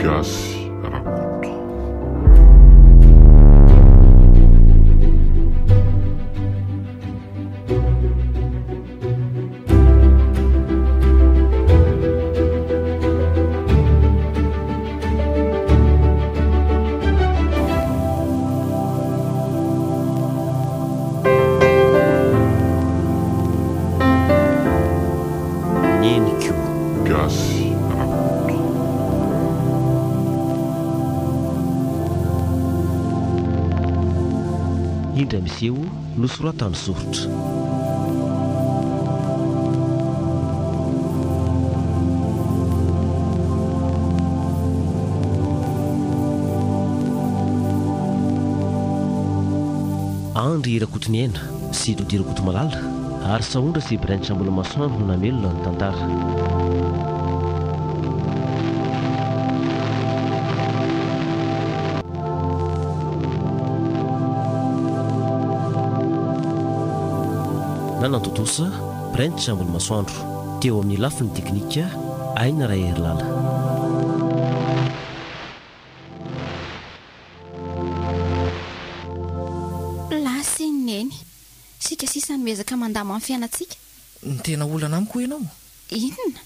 gasy rakoto. Gasy rakoto. Indra miseho nosoratany soritra. Andry Irakotony aina sy Dody Irakoto malala ary Saondra sy Ibrahim Trambolomasoandro no namelona ny tantara. Nanantotosa Ibrahim Trambolomasoandro, teo amin'ny lafiny teknika Aina Raherilala. Sika sisa nomezaka mandama amin'ny fiainantsika. Ny tena olana amiko ianao. Inona?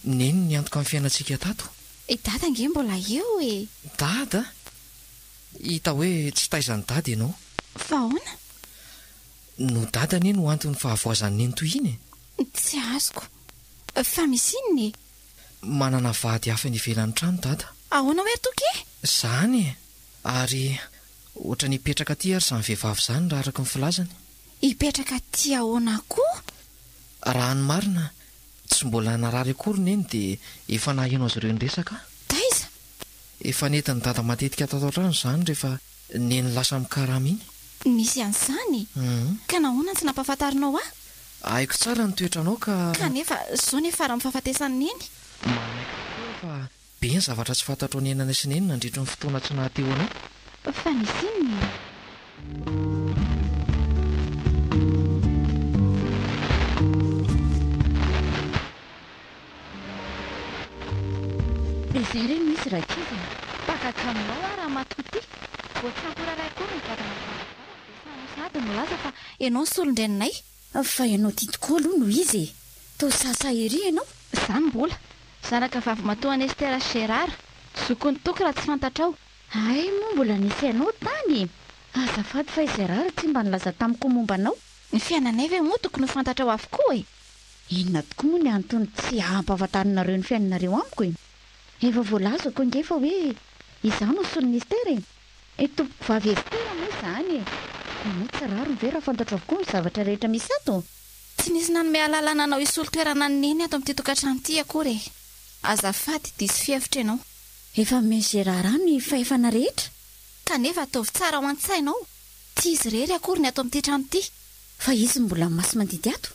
Neny ny antoka amin'ny fiainantsika tato. Dada nge mbola eo e. Dada? Hita hoe tsy taizany dada ianao. Fa ahoana? No dada neny ho antony fahavoazany neny toy iny. Tsy azoko. Fa misy inona e? Manana vady hafa ny ivelan'ny trano dada. Ahoana hoe toke? Zany e. Ary ohatra ny hipetraka aty ary izany vehivavy izany raha araka ny filazany. Hipetraka aty ahoana koa? Raha ny marina tsy mbola narary akory neny dia efa nahaino azy ireo nresaka. Taiza? Efa nentin'ny dada matetika ato an-trano izany rehefa neny lasa mikarama iny. Misy an'izany? Ka nahoana tsy nampahafantarinao aho? Haiko tsara ny toetranao ka... Kanefa zao nefa raha mifahafatesany neny. Fa be ny zavatra tsy fantatro ny enana sy neny nandritra ny fotoana tsy nahateo anao. Fa nisy inona? Izay ireny misy rakizy pakatra aminao raha matoty voatsampora koa ny vadana sady milaza fa ianao solondreninay. Fa ianao tia tokoa aloha no izy e. Tao sasa ery ianao. Izany mbola zanaka vavy matoa an'ny Estera Gérard zokony toky raha tsy fantatrao. Ay moa mbola nisy ianao tany. Azafady fa Gérard tsy mba nilaza tamiko momba anao. Ny fiainanay ve moa tokony ho fantatrao avokoa e. Inona tokoa moa ny antony tsy ampahafantarinareo ny fiainanareo amiko e. Efa voalazako angefa hoe izao no solon'ny Estera e. Tompoko vavy Estera moa izany e. Moa tsy raro ny vera fantatra avokoa ny zavatra rehetra misy ato. Tsy nisy nanome alalana anao isolo toerana ny neny ato amin'ity tokantrano ity akory e. Azafady disy fievitra ianao. Efa me Gérard ny fahefana rehetra. Kanefa ataovy tsara ho an-tsainao. Tsy izy rery akory ny ato amin'ity trano ity. Fa izy mbola masy mandidy ato.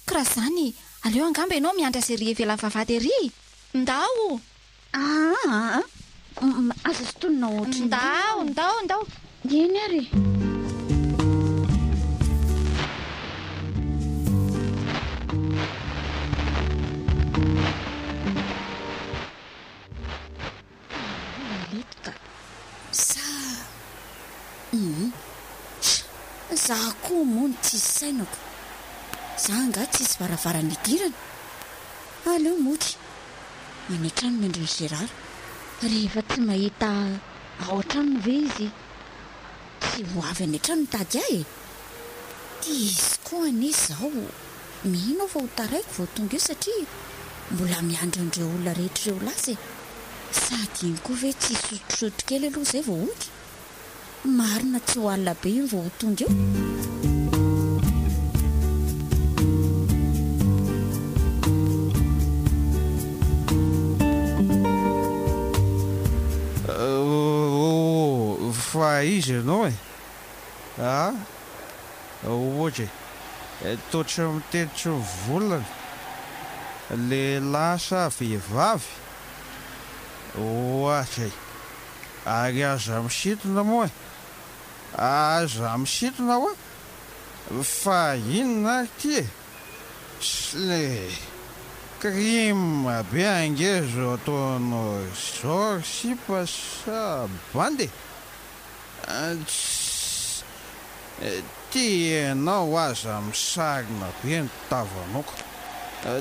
Ka raha izany aleo angamba ianao miandry azy ery evela vavady ery. Ndao! Aza sy tonona ohatry. Ndao. Eny ary. Zaho koa moa tsy sainako. Zaho nga tsisy varavarana idirana. Aleo mody. Any an-trano mendry ny Gérard. Rehefa tsy mahita ao an-trano ve izy? Tsy ho avy any an-trano mitady ahy e. Tia izy koa anie izao. Mino fa ho taraiko vao tonga eo satria mbola miandry an'ireo olona rehetra ireo lasa e. Sady iny koa ve tsy sotrosotro kely aloha izay vao hody. Marina tsy ho alina be iny vao tonga eo. Fa izy ianao e. Ohatra totra mitelitra ny volana lehilahy sa vehivavy. Ohatra ary aza misintona moa e. Aza misintona hoa. Fa inona ty e. Crime be angezo ataonao izao sipa sa bandy tia ianao aza misarina be ny tavanoko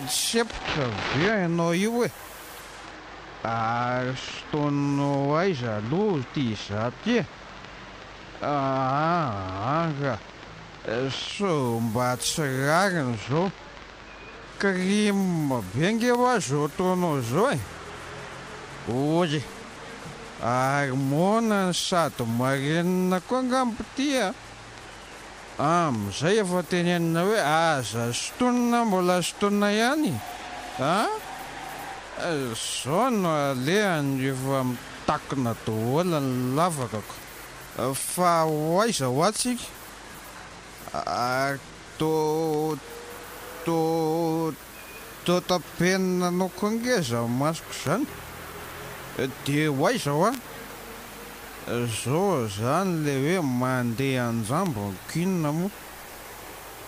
tsepotra be ianao io ary sotonao aiza aloha ty izaty anga so mba tsy rariny zao crime be angeo azo ataonao zao ozy ary monany sady marenina koa angambo tya amizay efa tenenina hoe aza sotonina mbola sotonina ihany zao no alehany efa mitakina daholo ny lavakako fa hoaiza ho atsika tapenina noko angeza masoko zany de hoaiza ho zao zany le hoe mandeha anjambo kinina moa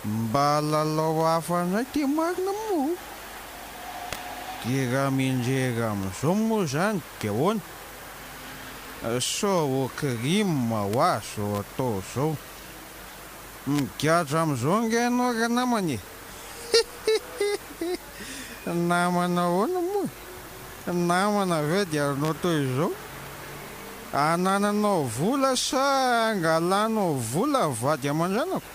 mba lalao hafa zay te marina moa de raha mindrera am'izao moa zany de hoana so crime ho azo atao zao migadra am'izao nga ianao ka namany namana hoana moa namana ve de anao toy izao anananao vola sa angalanao vola vady aman-dranako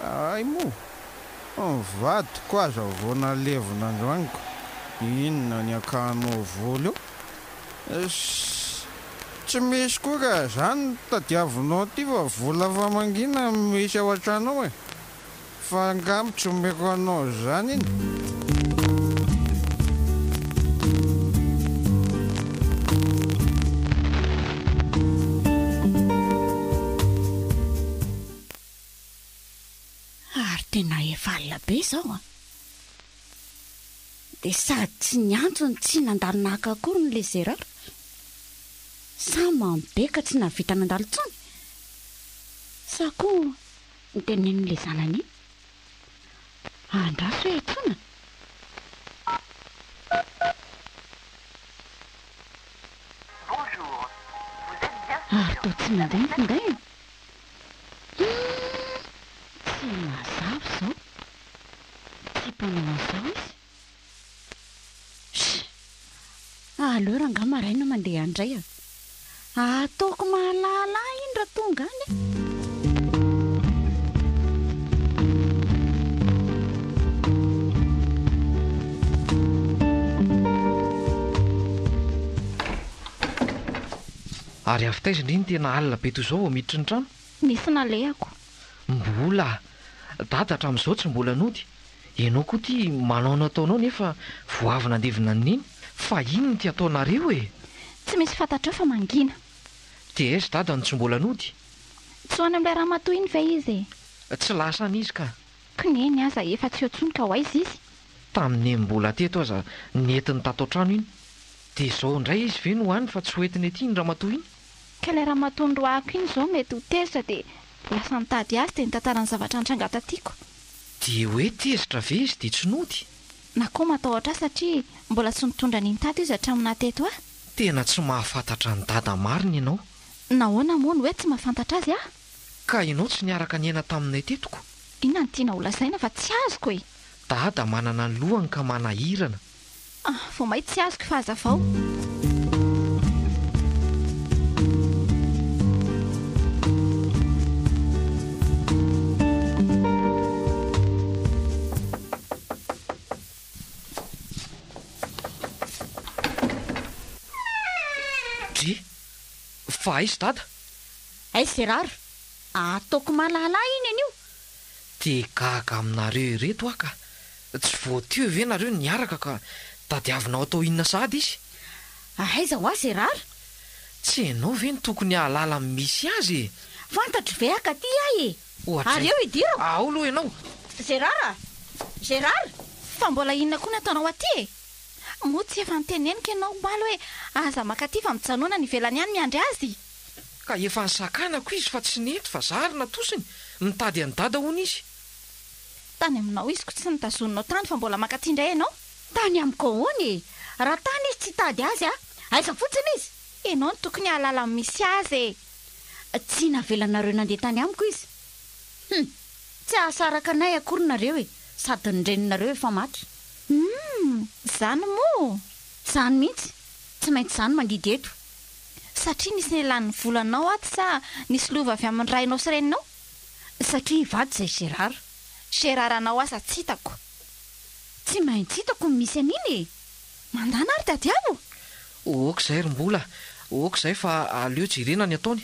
ay moa vadiko aza vona levona androaniko inona ny akanao vola io tsy misy koa ka zany tadiavinao ty fa vola fa mangina misy ao an-tranao fa angamo tsy omeko anao zany iny ary tena efa alina be zao de sady tsy niantsony tsy nandalo nahaka akory ny le Gérard sa mambe ka tsy navita nandalo tsony sa koa nitenen'le zanany andraso hoe tsona ary to tsy manday nyfinday tsy mazavo zao tsy mpanao an'izao izy aleo raha nga maraina mandeha andray ataoko mahalala iny raha tonga any ary avy taizana iny tena alina be toy izao miditry ny trano nisy nalehako mbola dada hatramin'izao tsy mbola nody ianao koa ty manao nataonao nefa voavy nandevina niny fa iny ty ataonareo tsy misy fantatrao fa mangina de aizy dada no tsy mbola nody tsy ho any amin'ilay raha matoa iny ve izy tsy lasana izy ka kineny aza efa tsy oantsony ka ho aizy izy tamin'ny mbola teto aza netiny tato an-trano iny de zao indray izy ve no hany fa tsy hoentiny aty ny raha matoa iny ka ilay raha matondro ahako iny zao mety ho tezitra de lasa nitady azy de nitantara ny zavatra nitrangata tiako de hoe tezitra ve izy de tsy nody na koa matahotra satria mbola tsy nitondra ny nitato izy hatramin'ny teto tena tsy mahafantatra ny dada mariny ianao nahoana moa ny hoe tsy mahafantatra azy ka ianao tsy niaraka niaina taminay tetoko inona ny tiana holazaina fa tsy azoko dada manana ny lohany ka manahirana vo mahit tsy azoko fa aza vao fa aizy dada ay Gérard ataoko mahalala iny an'io de gaga aminareo ireto ah ka tsy voateo ve nareo niaraka ka tadiavinao atao inona sady izy aiza ho azy Gérard tsy ianao ve ny tokony hahalala misy azy fantatro ve aka ty ahy ary eo idirako ao aloha ianao Gérard fa mbola inona koa nataonao aty moa tsy efa niteneniko ianao maly hoe aza makaty fa mijanona ny velany ihany miandry azy ka efa nisakanako izy fa tsy nety fa zarina tosiny mitady any dada hoana izy tany aminao izy ko tsy nitazononao tany fa mbola makaty indray ianao tany amiko hony raha tany izy tsy tady azy aiza fotsiny izy ianao no tokony ahalala misy azy tsy navelanareo nandeha tany amiko izy tsy ahasaraka anay akory nareo sady nyreninareo efa matra zany moa zany mihitsy tsy maintsy zany mandidy eto satria nisy nelan'ny volanao aty sa nisy lova avy amin'ny rainao sy reninao satria vady izay Gérard-anao asa tsy hitako tsy maintsy hitako misy aniny mandana ary dadiavo oka izay rymbola oka izay fa aleo jerena ny ataony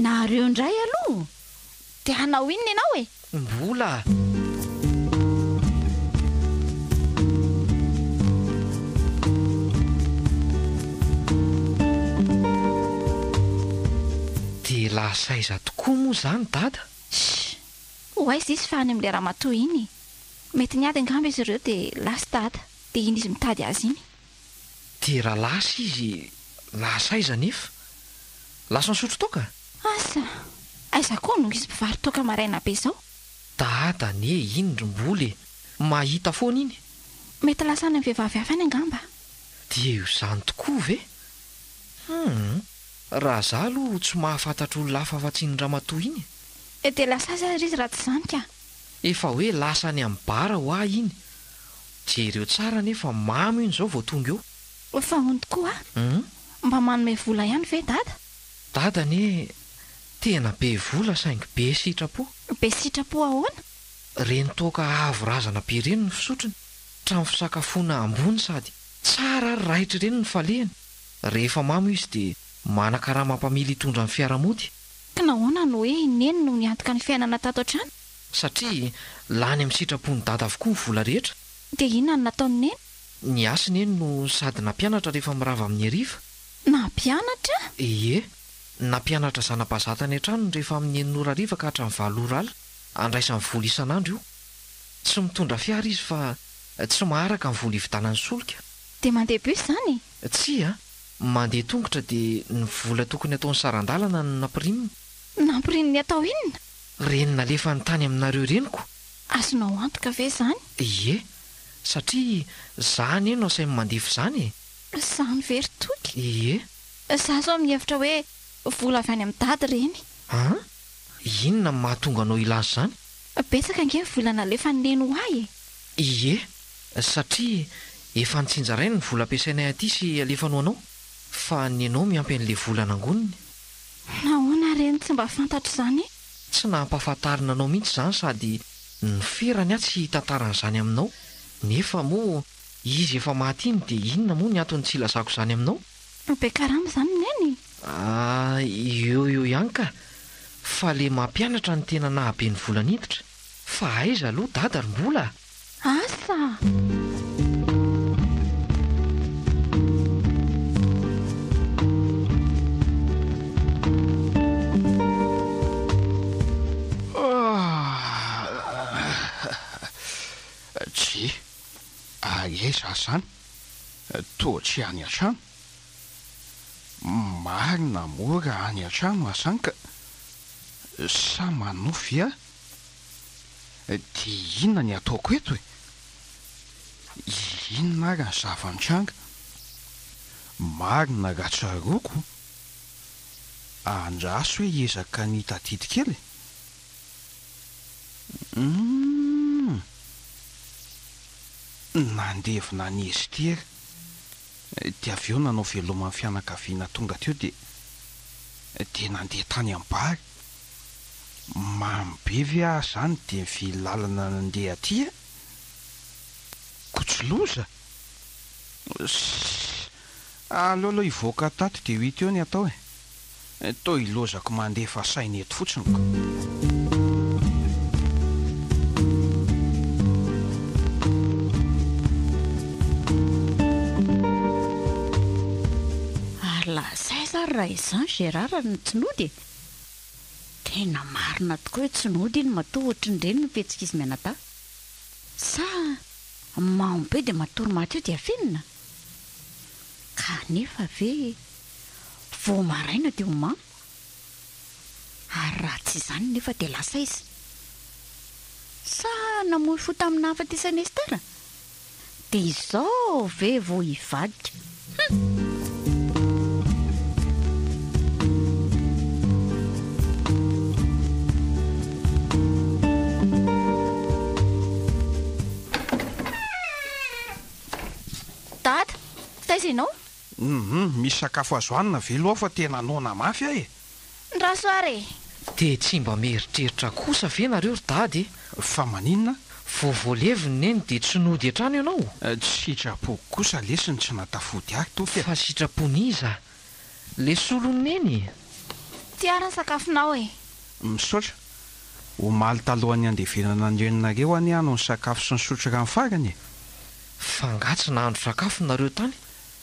nareo indray aloha dia hanao inona ianao mbola dia lasaiza tokoa moa izany dada ho aiza izy fa any amin'ilay ramatoa iny mety niady angamba izy ireo dia lasa dada dia iny izy mitady azy iny dia raha lasa izy lasaiza nefa lasa ny sotro toka asa aiza koa no izy mpivary toka maraina be izao dada ne iny rymboly mahita foana iny mety lasa any amin'ny vehivavy hafa any angamba dia io izany tokoa ve raha za aloha tsy mahafantatra olona hafa afa-tsy ny ramatoa iny dia lasa azy ary izy raha tsy zany ka efa hoe lasa any amin'ny bara ho ahy iny jereo tsara nefa mamy iny izao vao tonga eo fa hony tokoa mba manome vola ihany ve dada ne tena be vola saingy be sitrapo ahoana reny toka avo razana be reny ny fisotrony trano fisakafoana ambony sady tsara ary rahitra ireny ny falehany rehefa mamy izy dia manakaraha mampamily hitondra ny fiaramody ka nahoana no hoe ineny no niantoka ny fiainana tato an-trano satria lany amin'ny sitrapony dada avokoa ny vola rehetra dia inona no nataony neny ny asiny eny no sady nampianatra rehefa mirava amin'ny ariva nampianatra ie nampianatra zanam-pazatany an-trano rehefa amin'ny eninora ariva ka hatramin'ny 7 ora alina andraisany vola isan'andro io tsy mitondra fiara izy fa tsy maharaka ny vola ividanany solika dia mandeha bus izany tsy mandeha tongotra dia ny vola tokony ataon'ny sarandalana no nampirimina nampirininy atao inona reny nalefa ny tany aminareo reniko azonao antoka ve izany ie satria zany eno asainy mandefy izany zany very toky ie za zao mihevitra hoe vola avy any amin'ny dady reny inona mahatonga anao ilazy izany betsaka ange vola nalefa ny neny ho ahy ie satria efa nitsinjarainy ny vola ampiasainay aty sy alefanao anao fa ny anao miampy an'ilay vola nangoniny nahoana reny tsy mba fantatra izany tsy nampahafantarina anao mihitsy izany sady ny ferany ahy tsy tantaran'izany aminao nefa moa izy efa mahatiny dia inona moa ny antony tsy ilazako izany aminao be karama izany neny eo ihany ka fa le mampianatra ny tena nahabe ny vola niditra fa aiza aloha dada rymbola asa tsy aiza zany toa tsy any an-trano marina mora any an-trano azany ka sa manofy dia inona ny ataoko eto inona ary ny zava-nitranga marina raha tsaroko andraso hoe ezaka ny tadidy kely nandevina ny Estera dia avy eo nanao veloman'ny fianakaviana tonga teo dia nandeha tany am-bary mamy be ve zany dia mivily lalana nandeha aty kotsoloza aleoaloha hivoaka tato dia ho hita eo ny atao toa hilozako mandefa saina eto fotsiniko lazay zary raha izany Gérard ny tsinody tena marina tokoa hoe tsinody iny matoa ohatry ny reny mipetsika izy mianata sa mambe dia matory maty eo dia afinina kanefa ve vao maraina dia homano ary raha tsy izany nefa dia lasa izy sa namoy fo tamin'ny hafatisany Estera dia izao ve vo hivadika. Dada taiza ianao misy sakafo azo hanina ve loha fa tena nona mafy ahy e. ndrasoare dia tsy mba mieritreritra kosa ve nareo ry dady fa maninona voavoaleviny neny dia tsy nody hatrany ianao tsy sitrapo kosa lesiny tsy natafody ahy toky fa sitraponiza le solony neny tiarany sakafonao e misaotra omaly talohan'ny andevenana andrenonareo any ano ny sakafo sy ny sotro rano farany fangatsy nahandro sakafo nareo tany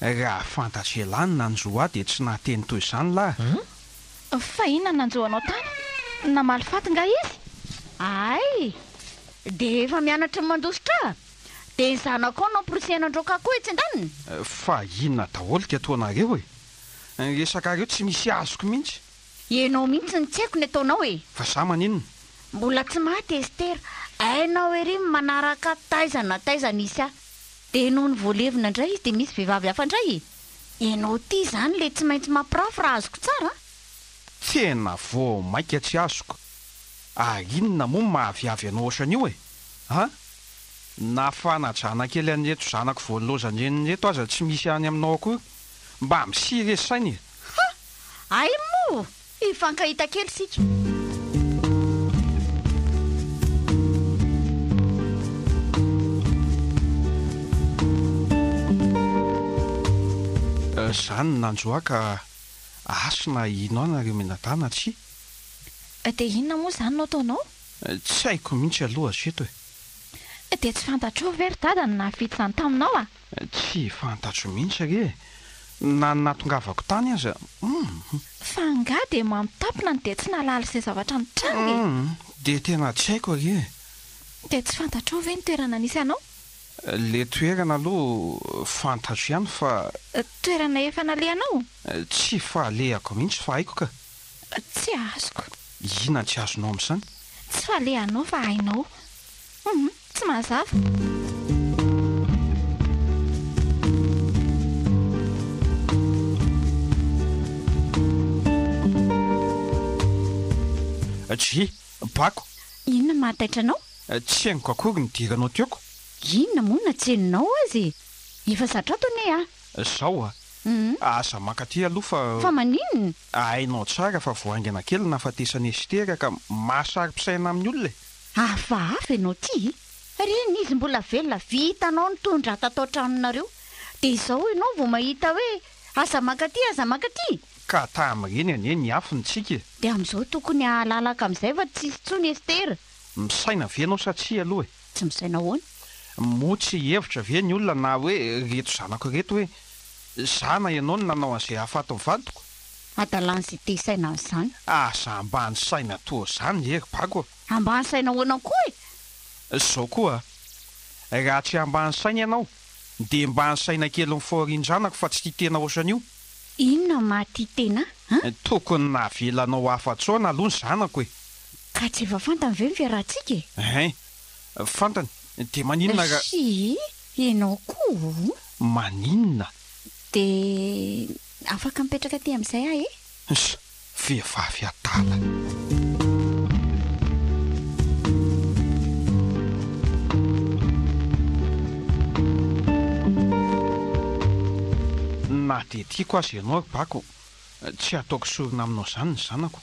raha fantatr elany nanjo ahy dia tsy nahateny toy izany lahy fa inona nanjoanao tany namaly faty nga izy ay dia efa mianatra mandositra dia ny zanako ao namporosianandroka koa etsy andaniny fa inona daholo ty ataonareo e resakareo tsy misy azoko mihitsy ianao mihitsy ny tsy haiko ny ataonao e fa za maninona mbola tsy maty estera ainao ery manaraka taizana isy ahy dia noho ny voalevina indray izy dia misy vehivavy hafa indray ianao ty izany le tsy maintsy mampirafy raha azoko tsara tena vo maika tsy azoko ary inona moa mahaviavy anao ohatran'io e na fanajanakely anreto zanako voalozandrenreto aza tsy misy any aminao akory mba misiry e sainy ay mo ifankahita kely sika zany nanjoa ka asina ino anareo menadana tsy dia inona moa izany nao taonao tsy haiko mihitsy aloha zeto e dia tsy fantatro very dada ny nahavita izany taminao a tsy fantatro mihitsy re na natongavako tany aza fa nga dia mamitampina ny dia tsy nalala izay zavatra nitrany dia tena tsy haiko re dia tsy fantatro ve ny toerana nisy anao le toerana aloha fantatro ihany fa toerana efa nalehanao tsy fahalehako mihitsy fa haiko ka tsy azoko ina tsy azonao amin'izany tsy falehanao fa hainao tsy mazava tsy bako inona mahataitra anao tsy hainiko akory ny diranao teoko inona monina tsy heninao azy efa zatrato ane zao asa makaty aloha fa maninona hainao tsara fa voaingana kely nafatesana estera ka mahasary-pisaina amin'ny olona hafahafa ianao ty reny izy mbola velona vitanao ny tondra tatao tranonareo dia izao ianao vo mahita hoe aza makaty ka tamin'ireny ane ny afo ny tsika dia amin'izao tokony hahalalaka amin'izay fa tsisy tsony estera misaina venao satria aloha tsy misaina hoana mo tsy hevitra ve ny olona na hoe reto zanako reto hoe zana ianao ny nanao an'izay hahafato mivadiko adalany izay te saina amin'izany aza ambany saina toa izany ery bako ambany saina hoana koa zao koa raha tsy ambany saina ianao dia mbany saina kely mifaorin-janako fa tsy tia tena ohatran'io inona mahatia tena tokony navelanao hafa-tsaona aloha ny zanako e ka tsy efa fantany ve ny fiarahantsika fantany dia maninona sy ianao koa maninona dia afaka mipetraka ty amin'izay ahy vehivavy atala na dia tiako azy ianao bako tsy ataoko sorina aminao izany ny zanako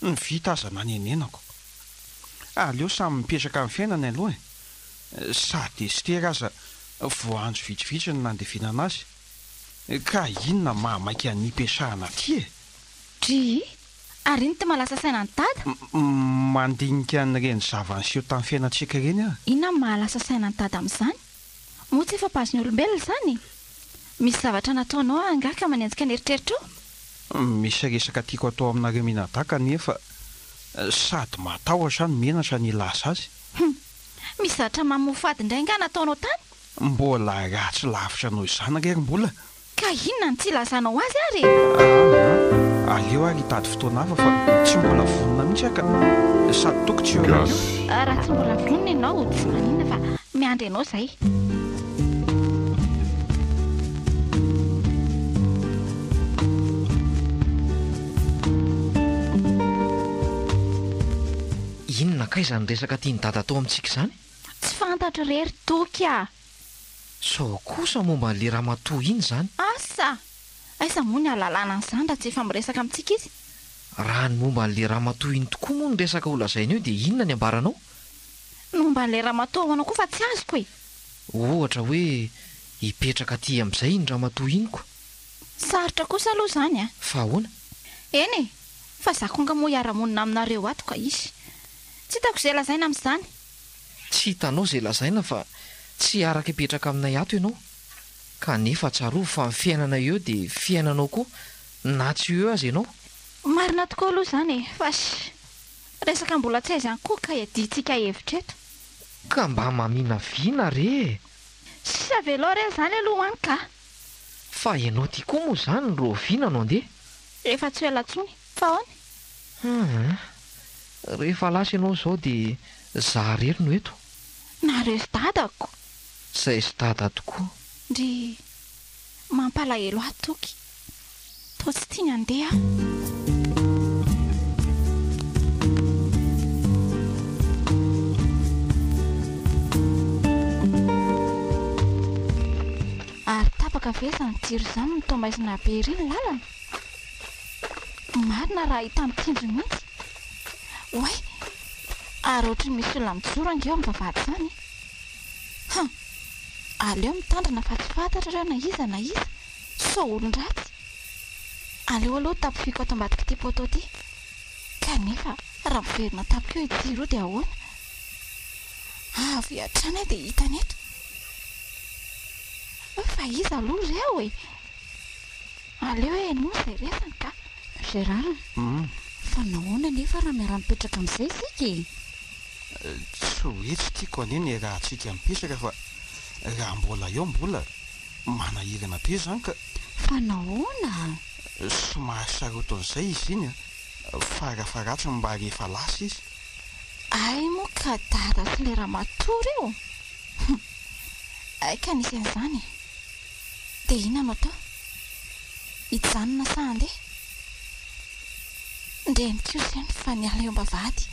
ny vita aza nanenenako aleo samy mipetraka amin'ny fiainany aloha sady estera aza voanjo vitsivitsy ny nandevenana azy ka inona mahamaika ny mpiasahana ty dry ary iny ty malasa saina ny dada mandinika n'ireny zavanyseho tamin'ny fiainantsika ireny inona mahalasa saina ny dada amin'izany moa tsy efa mpazony olombelona izany misy zavatra nataonao angaka manenjika ny eritreritra ao misy resaka tiako atao aminareo minadaka nefa sady matahotra ny menatra ny laza azy misy zavatra mamofady indray nga nataonao tany mbola ratsy lavitra noho izany rery mbola ka inona ny tsy ilazanao azy ary aleo ary hitady fotoana hafa fa tsy mbola vonona mihitsy aka sady toko tsy eo raha tsy mbola vonona ianao tsy maninona fa miandry ianao izay inona kay izany resaka tia ny dada tao amintsika izany? Tsy fantatra rery toky a. sao kosa momba n'le ramatoa iny izany? Asa aiza moa ny alalàna an'izany raha tsy efa miresaka amintsika izy? Raha ny momba n'le ramatoa iny tokoa moa ny resaka olazaina eo dia inona ny ambaranao? Momba n'ilay ramatoa hoanao koa fa tsy azoko e. Ohatra hoe hipetraka aty amin'izay ny ramatoa iny ko. Sarotra kosa aloha izany a. Fa ahoana? Eny e, fa zakonga moa hiara-monina aminareo ato ka izy. Tsy hitako izay lazaina amin'izany. Tsy hitanao izay lazaina fa tsy araka hipetraka aminay ato ianao. Kanefa tsaroa fa ny fiainana eo dia fiainanao koa, na tsy eo azy ianao. Marina tokoa aloha izany e, fa resaka mbola tsy aiza ihany koa ka hiadintsika hevitra eto. Ka mba mamina viana re. Sy avelao re izany aloha any ka. Fa ianao tia koa moa izany ro viana no andeha. Efa tsy ela intsony, fa ahoana? Rehefa lasa ianao izao dia izaho rery no eto. Nareo sy dadako. Izay sy dada tokoa. Ndry mampalahelo ahy toky. Toa tsy tiany andeha. Ary tapaka vesana jiro izany ny tomaizina be ery ny lalana. Marina raha hita mitindry mihitsy. Oay, ary ohatry misy olona mijoro angeo amin'ny vavahady izany. Aleo mitandrina fa tsy fantatra ireo na iza na iza. Sao olon-dratsy. Aleo aloha tapofiako ato ambadika ity poto ity. Kanefa raha miverina tapika eo ijiro dia ahoana? Avy hatrany dia hitany eto. Fa iza aloha ireo e. Aleo e no izay resany ka. Gérard, fa nahoana nefa raha miara-mipetraka amin'izay isika e? Tsy ho etsy tiako aneny raha antsika mipetraka fa raha mbola eo mbola manahirana be izany ka. Fa nahoana? Somary saroton'izay izy iny farafaratsy mba rehefa lasa izy. Ay moa ka dada sy le ramatoa reo. Ay ka nisy an'izany. Dia inona anao tao? Hijanona sa andeha? Ndeha koa izany fa niala eo am-bavahady.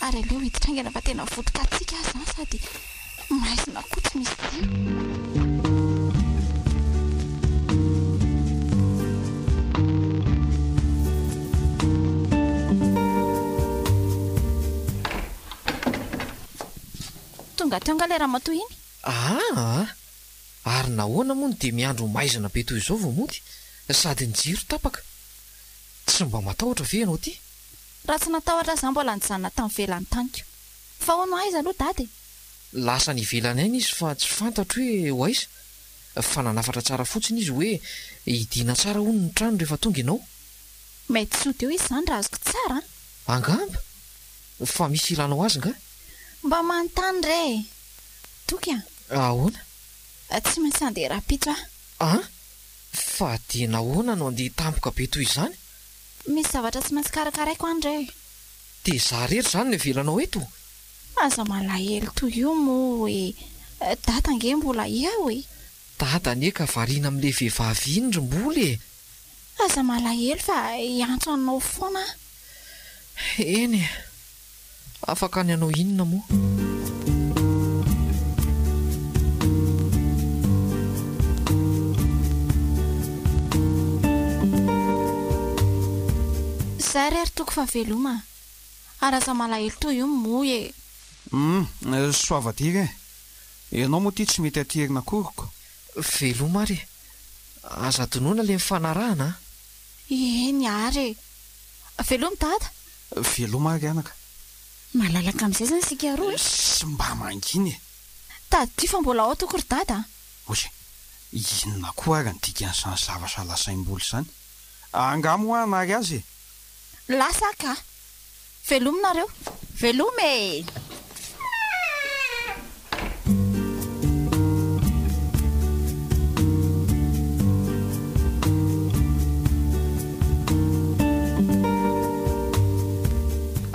Ary aleo hiditraingana fa tena votoka atsika azy izany sady maizina koa tsy misy tiro. Tonga ilay ramatoa iny. Ary nahoana moa dia miandro maizina be toy izao vao mody sady ny jiro tapaka. Tsy mba matahotra ve ianao ty? Raha tsy natahotra izany mbola nijanona tamin'ny velany taniko. Fa hono aiza aloha dady? Lasa ny ivelany aina izy fa tsy fantatro hoe ho aiza. Fa nanafatra tsara fotsiny izy hoe hidiana tsara hono ny trano rehefa tonga ianao. Mety soa teo izy izany raha azoko tsara. Angamba? Fa misy ilanao azy nga? Mba manontany re. Toky a? Ahoana? Tsy maintsy andeha rapitso ah. Fa dia nahoana no andeha tampoka be toy izany? Misy zavatra tsy maintsy karakaraiko andre. Dia izaho rery izany no ivelanao eto. Aza malahelo toy io moa e. Dada ange mbola eo e. Dada anie ka variana amin'ilay vehivavy iny rom-bola e. Aza malahelo fa hiantso anao foana. Eny, afaka ny anao inona moa? Izay rery toko fa veloma. Ary aza malahelo toy io moa e. Soavadia e. Ianao moa ty tsy mety aterina koroko. Veloma ary. Aza donoina ilay mifanarahana. Eny ary. Veloma dada? Veloma ary anaka. Malalaka amin'izay izany isika roa e. Sy mba manginy e. Tady ty fa mbola ao toko ry dada. Oye, inona koa ary ny dikan'izany zavatra lasaim-boly izany? Angamo hoana ary azy e. Lasa ka. Veloma nareo. Veloma e.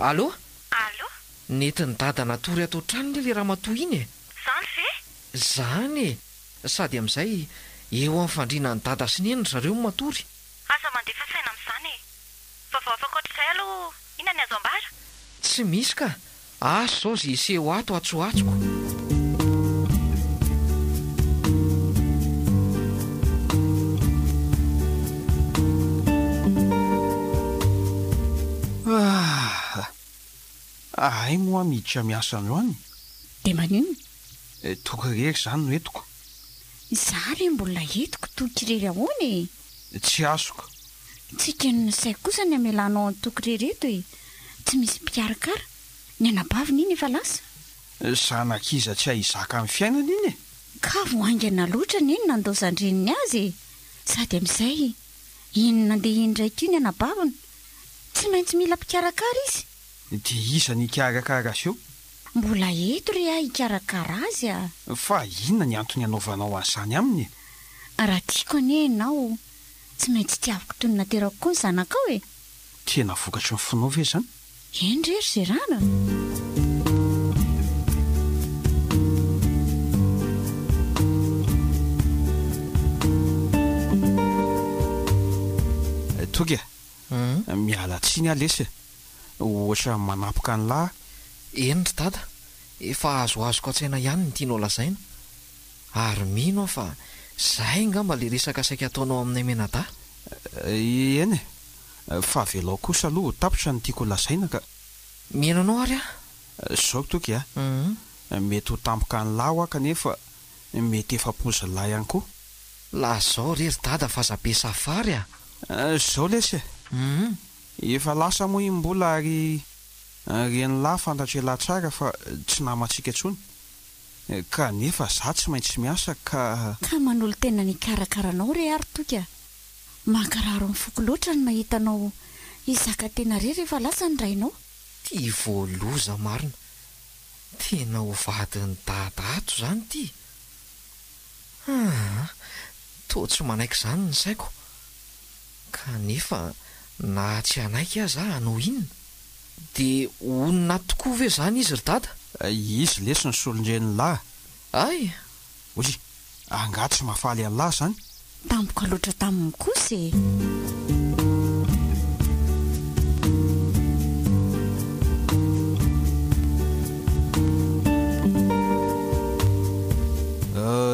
Allo? Allo? Nety ny dada natory atao trano le ramatoa iny e. Zany ve? Zany e. Sady amin'izay eo amin'ny fandriana ny dada sy neny zareo matory. Aza mandefa saina amin'izany e. Vaovao afaka ohatr'izay aloha inona ny azo ambara? Tsy misy ka. Aso zao zy iseho ato atsoatsoko. Ahay moa miditra miasa androany. Dia maninona? Toka rery izany no entiko. Izaho re mbola entiko tokirery ahoana e. Tsy azoko. Tsy kenona saiko kosa ny amelanao ny tokirery eto e. Tsy misy mpikarakara. Ny anabaviny iny efa lasa. Zanak'iza tsy ahizaka amin'ny fiainana iny e. Ka voaingana loatra ny iny nandosandreniny azy e. Sady amin'izay iny nandeha indraiky io ny anabaviny. Tsy maintsy mila mpikarakara izy. Dia iza ny ikarakara azy io? Mbola eto re aho ikarakara azy a. Fa inona ny antony anaovanao an'izany aminy? Raha tiako anie ianao, tsy maintsy tiaviko toy ny naterako koa ny zanakao e. Tena vokatry ny finao ve izany? Eny rery izay rana. Toka miala tsiny alesy ohatra manapoka ny lahy. Eny ry dada, efa azoazoko an-tsaina ihany ny tianao lazaina. Ary mino aho fa zahay ngamba le resaka saika ataonao aminay menada. Eny fa velao kosa aloha tapitra ny tiako lazaina ka. Mienanao ary ah? Zao toka mety ho tampoka ny lahy aho kanefa mety efa pozy lahy ihany koa. La zao rery dada fa zabe safary ah. Zao lesy efa lasa moa im-bola ary reny lahy fantatra lahy tsara fa tsy namantsika intsony. Kanefa za tsy maintsy miasa ka manolo tena ny karakaranao re ary toka. Mankararo amin'ny foko loatra ny mahitanao izaka tena re rehefa lasa ny rainao. Ty voaloza marina. Tena ho vadin'ny dada ato zany ty. Toa tsy manaiky izany ny saiko. Kanefa na tsy anaiky aza hanao inona. Dia onona tokoa ve zany izy ry dada? Izy lesy ny solondren'ny lahy. Ay, Oy, angaha tsy mahafaly an'ny lahy zany. Tampoka loatra taminy kosa e.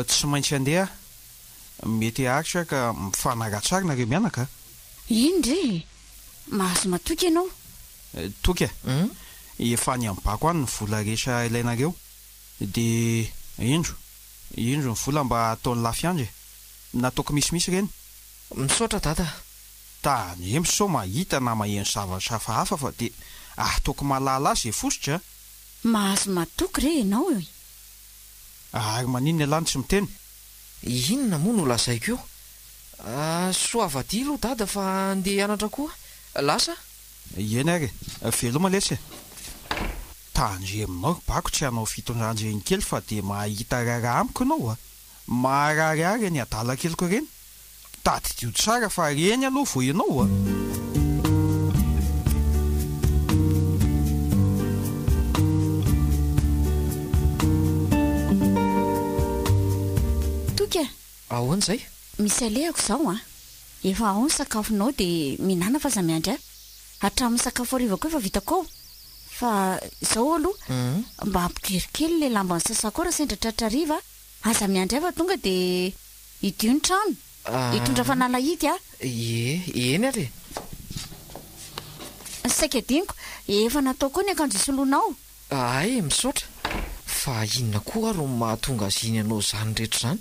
Tsy maintsy handeha. Mety aritra ka mifanaratsara nareo mianaka. Iny re, mahazo matoky ianao. Toka efa ny ambako any ny vola rehetra ilainareo. Dia indro ny vola mba ataon'ny lafiandry. Nataoko misimisy reny. misaotra dada. Tany so mahita na maheno zavatra hafa fa dia ataoko malala azy fosotra. Mahazo matoky re ianao e. Ary maninona alany tsy miteny. Inona moa no lazaiko io? Soavadia aloha dada fa andeha hianatra koa. Lasa? Eny ary, veloma lesy. Tandreminao bako tsy hanao fitondran-dreny kely fa dia mahita rara amiko ianao a. Maharary ny adala keliko ireny. Tadidio tsara fa reny aloha vo ianao a. Toka, Ahoana izay? misy alehako izao a. Efa ao ny sakafonao dia mihinana fa aza miandry ahy. Hatramin'ny sakafo hariva koa efa vitako ao. Fa izao aloha mba ampikerikely ilay lambany sasako raha sendra tratrariva. Aza miandry ahy fa tonga dia hidio ny trano. Hitondra fanalahidy a. Eny ary. Saika diniko, efa natao koa ny akanjo isoloanao. Ay, misaotra. Fa inona koa ary no mahatonga azy iny ianao izany rehetra izany?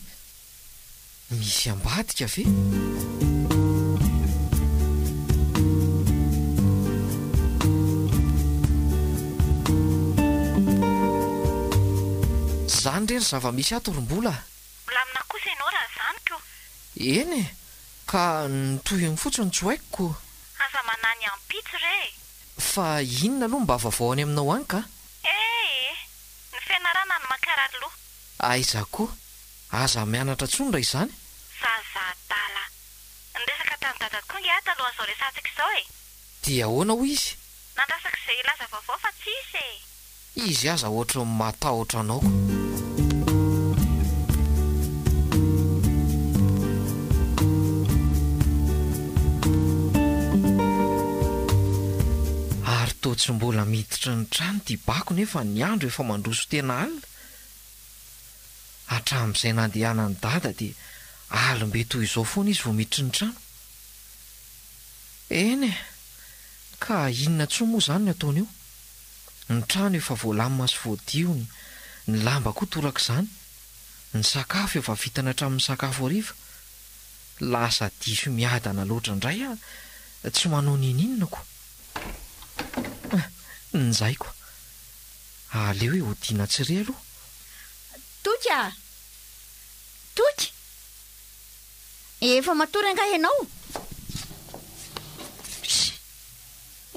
Misy ambadika ve? Zany re ry zava-misy ato rombola. Milamina kosa ianao raha izany ko. Eny e, ka nitohiny fotsiny tsy haiko. Aza manany ampitso re. Fa inona aloha mba vaovao any aminao any ka? Ny fianarana no makaraloha. Aiza koa, aza mianatra tsony raha izany. Zazadala. Ndesaka tamin'ny dadako nge taloha izao resantsika izao e. Dia ahoana hoy izy? Nandrasaka izay ilaza vaovao fa tsy isy e. Izy aza ohatra ny matahotra anao ko. Ary toa tsy mbola miditra ny trano ty bako nefa ny andro efa mandroso tena alina. Hatramin'izay nandehanany dada dia alombe toy izao foana izy vao miditra ny trano. Eny ka inona tsoa moa izany ny ataony eo? Ny trano efa voalamina sy voadio, ny lamba koa toraka izany, ny sakafo efa vitana hatramin'ny sakafo hariva. Lasa diso miadana loatra indray tsy manao ninina koa. Nzaiko aleo hoe hodiana tsire aloha. Toka! Toka! Efa matory angaha ianao?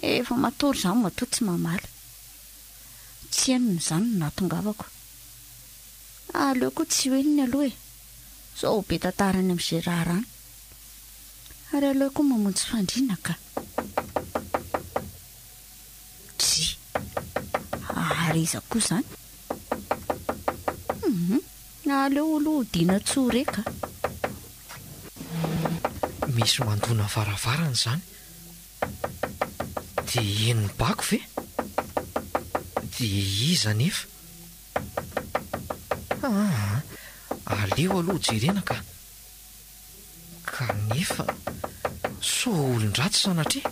Efa matory izany matoa tsy mamala. Tsy henona izany no natongavako. Aleo koa tsy hoeniny aloha e. Sao be tantarany amin'izay raharany. Ary aleo koa mamonjy fandriana ka. Tsy. Ary iza koa izany. Aleo olo hodiana tsoreka. Misy mandona varavarana izany. Dia eny bako ve? Dia iza nefa? Aleo aloha jerena ka. Kanefa so olon-dratsy sanatria.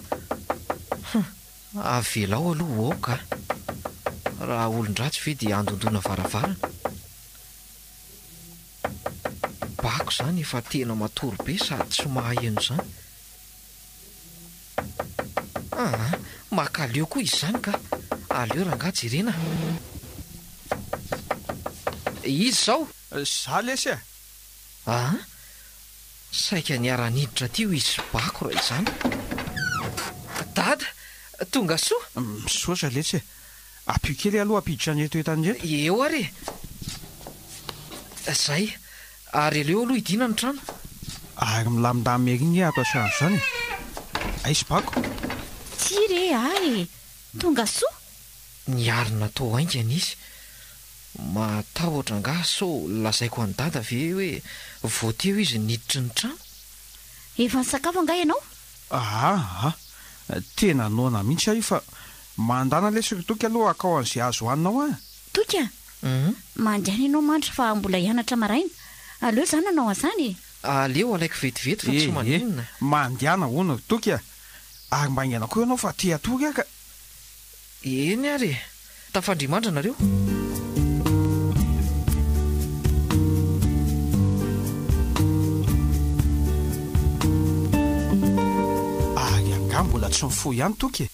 Avelao aloha aoka. Raha olon-dratsy ve dia andondona varavarana. Bako izany efa tena matory be sady tsy mahaheno izany. Makaleo koa izany ka. Aleo rangaha jerena. Izy izao? Za lesy e. Saika niara-niditra tio izy bako raha izany. Dada, tonga soa? Misaotra lesy e. Apio kely aloha apiditra ny eto etan'reto. Eo ary. Zay. Ary aleo aloha hidiana ny trano. Ary milamindamy eriny ato atrano izany. Aizy bako? Tsy re ay. Tonga soa? Niarina tao haingana izy. Matahotra angaha so lazaiko any dada ve hoe voateo izy niditra ny trano. Efa nisakafo angaha ianao? Tena noana mihitsy ahy fa mandana lesy toka aloha akao an'izay azo hoaninao a. Toka? Mandiana ianao mandry fa mbola hianatra maraina. Aleo izany anao an'izany. Aleo alaiko vetivety fa tsy maninona. Mandiana hono toka. Ary mba ingana koa ianao fa tia tory aka. Eny ary. Tafandrimandra nareo. Ary anga mbola tsy mifoha ihany toka.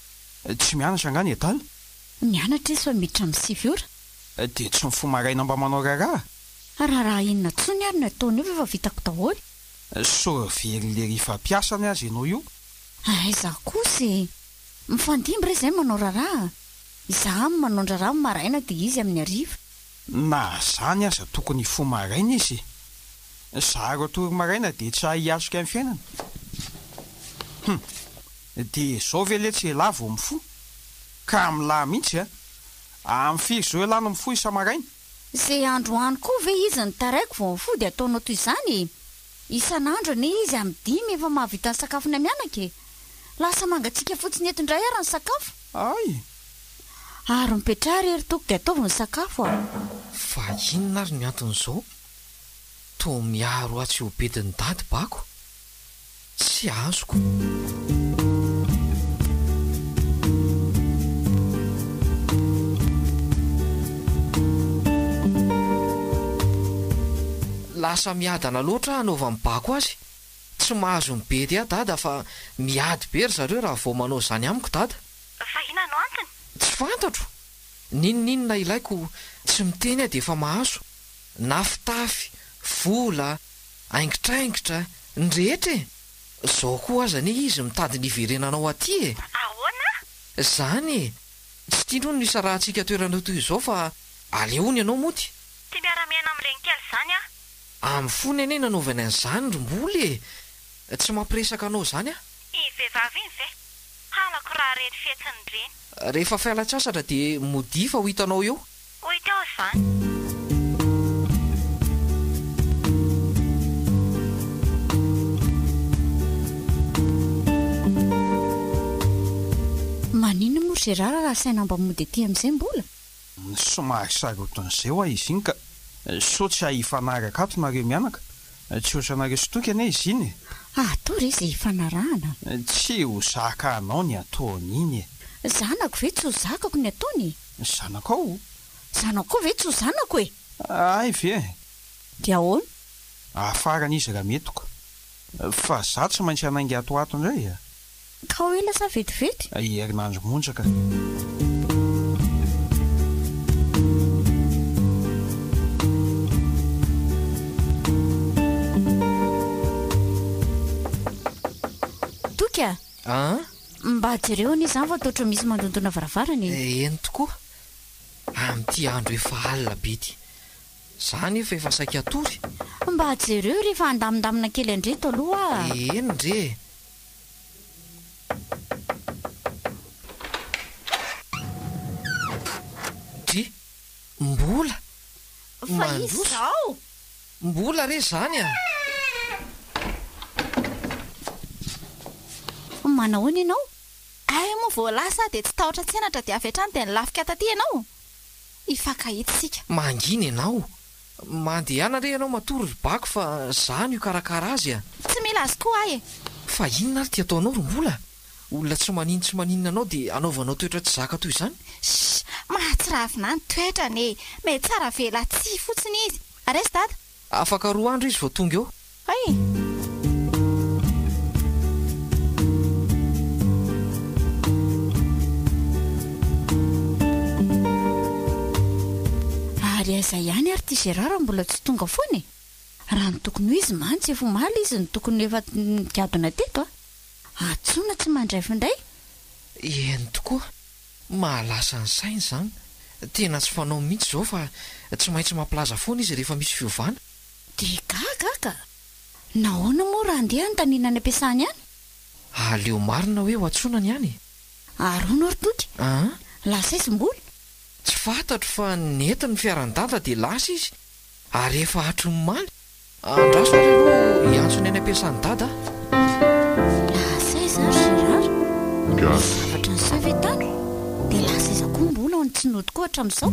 Tsy mianatra angany edala. Mianatra izy fa miditra amin'ny 7 ora. Dia tsy mifoha maraina mba manao raharaha. Raha inona tsony ary no ataony eo efa vitako daholo. So very le rehefa mpiasany azy ianao io. Aiza kosa mifandimby re izay manao raharaha. Izaho manao raharaha maraina dia izy amin'ny hariva. Na zany aza tokony hifoha maraina izy. Zaro atory maraina dia tsy hiasoka amin'ny fiainana. Dia izao ve le tsy elahy vao mifoha? Ka milahy mihitsy a. Amin'ny firy izao elahy no mifoha isa-maraina? Izay androany koa ve izy ny taraiko vao mifoha dia ataonao toy izany. Isan'andro ane izy amin'ny 5 efa mahavita ny sakafo ny mianaka. Lasa mangatsiaka fotsiny eto indray ary ny sakafo. Ay. Ary mipetraha rery toko dia ataovy ny sakafo Fa inona ary ny anton'izao? Toa miaro atsy ho bedin'ny dady bako. Tsy azoko. Lasa miadana loatra hanaova amin'ny bako azy. Tsy mahazo mibedy ahy dada fa miady be ry zareo raha vao manao izany amiko dada. Fa inona no antony? Tsy fantatro. Ninonina ilaiko tsy miteny ahy dia efa mahazo. Na fitafy, vola, haingitraingitra, ny rehetra e. Izao koa aza anie izy mitady ny iverenanao aty e. Ahoana? Izany e. Tsy tianao no nisarahantsika toerana toy izao fa aleony ianao mody. Ty miara-miaina amin'ireny kely izany a? Amin'ny fony anie nanaovana an'izany romboly e. Tsy mampiresaka anao izany a? I vehivavy iny ve? Halako raha rety fihetsiny ireny. Rehefa fialan-tsasatra dia mody fa ho hitanao eo. Ho hita ao izany. Maninona moa Gérard raha saina mba mody aty amin'izay mbola somary saroton'izay ho a izy iny ka sao tsy hahifanaraka ato nareo mianaka tsy ohatranareo sotoky ane izy iny atao re izay hifanarahana tsy ho zaka anao ny ataony iny zanako ve tsy ho zakako ny ataony zanako ao zanako ve tsy ho zanako e ay ve dia ahoana afaran'izy raha metiko fa za tsy maintsy hanaingy atoato indray ka hoe lasa vetivety herinandro monjaka toka mba jereo anie izany fa toatra misy mandondona varavarany eny tokoa amin'ity andro efa alina be ty zany efa saika atory mba jereo rehefa andamindamina kely andreto aloha eny ndre ty mbola fa izy zao mbola re zany manahoana ianao ay moa voalasa dia tsy tahotra tsenatra dia avy hatrany dia nilafika taty ianao ifankahitsika mangina ianao mandehana re ianao matory bako fa zany io karakara azy tsy mila azy koa ay fa inona ary ty ataonao rombola olona tsy maninona anao dia anaovanao toetra tsy zaka toy izany mahatsiravina ny toetrany e mety tsara vela tsy fotsiny izy aresy dada afaka 2 andro izy vao tonga eo ay ary aiza ihany ary ty Gérard mbola tsy tonga foany raha ny tokony ho izy mantsy efa maly izy ny tokony efa nikadona teto atsona tsy mandraifindray eny tokoa mahalasa ny sainy izany tena tsy fanao mihitsy izao fa tsy maintsy mampilaza foana izy rehefa misy fiovana dia gagaka nahoana moa raha andeha ny taniana any ampiasany any aleo marina hoe ho atsonany any arono ary toky lasa izy mbola tsy fantatro fa nety ny fiaran-danta dia lasa izy ary efa hatro ny maly andraso ary aloha hiantsony any ampiasany dada lasa izy ary Gérard zavatra ny savetany dia lasa izy koa mbola ao ny tsinody koa hatramin'izao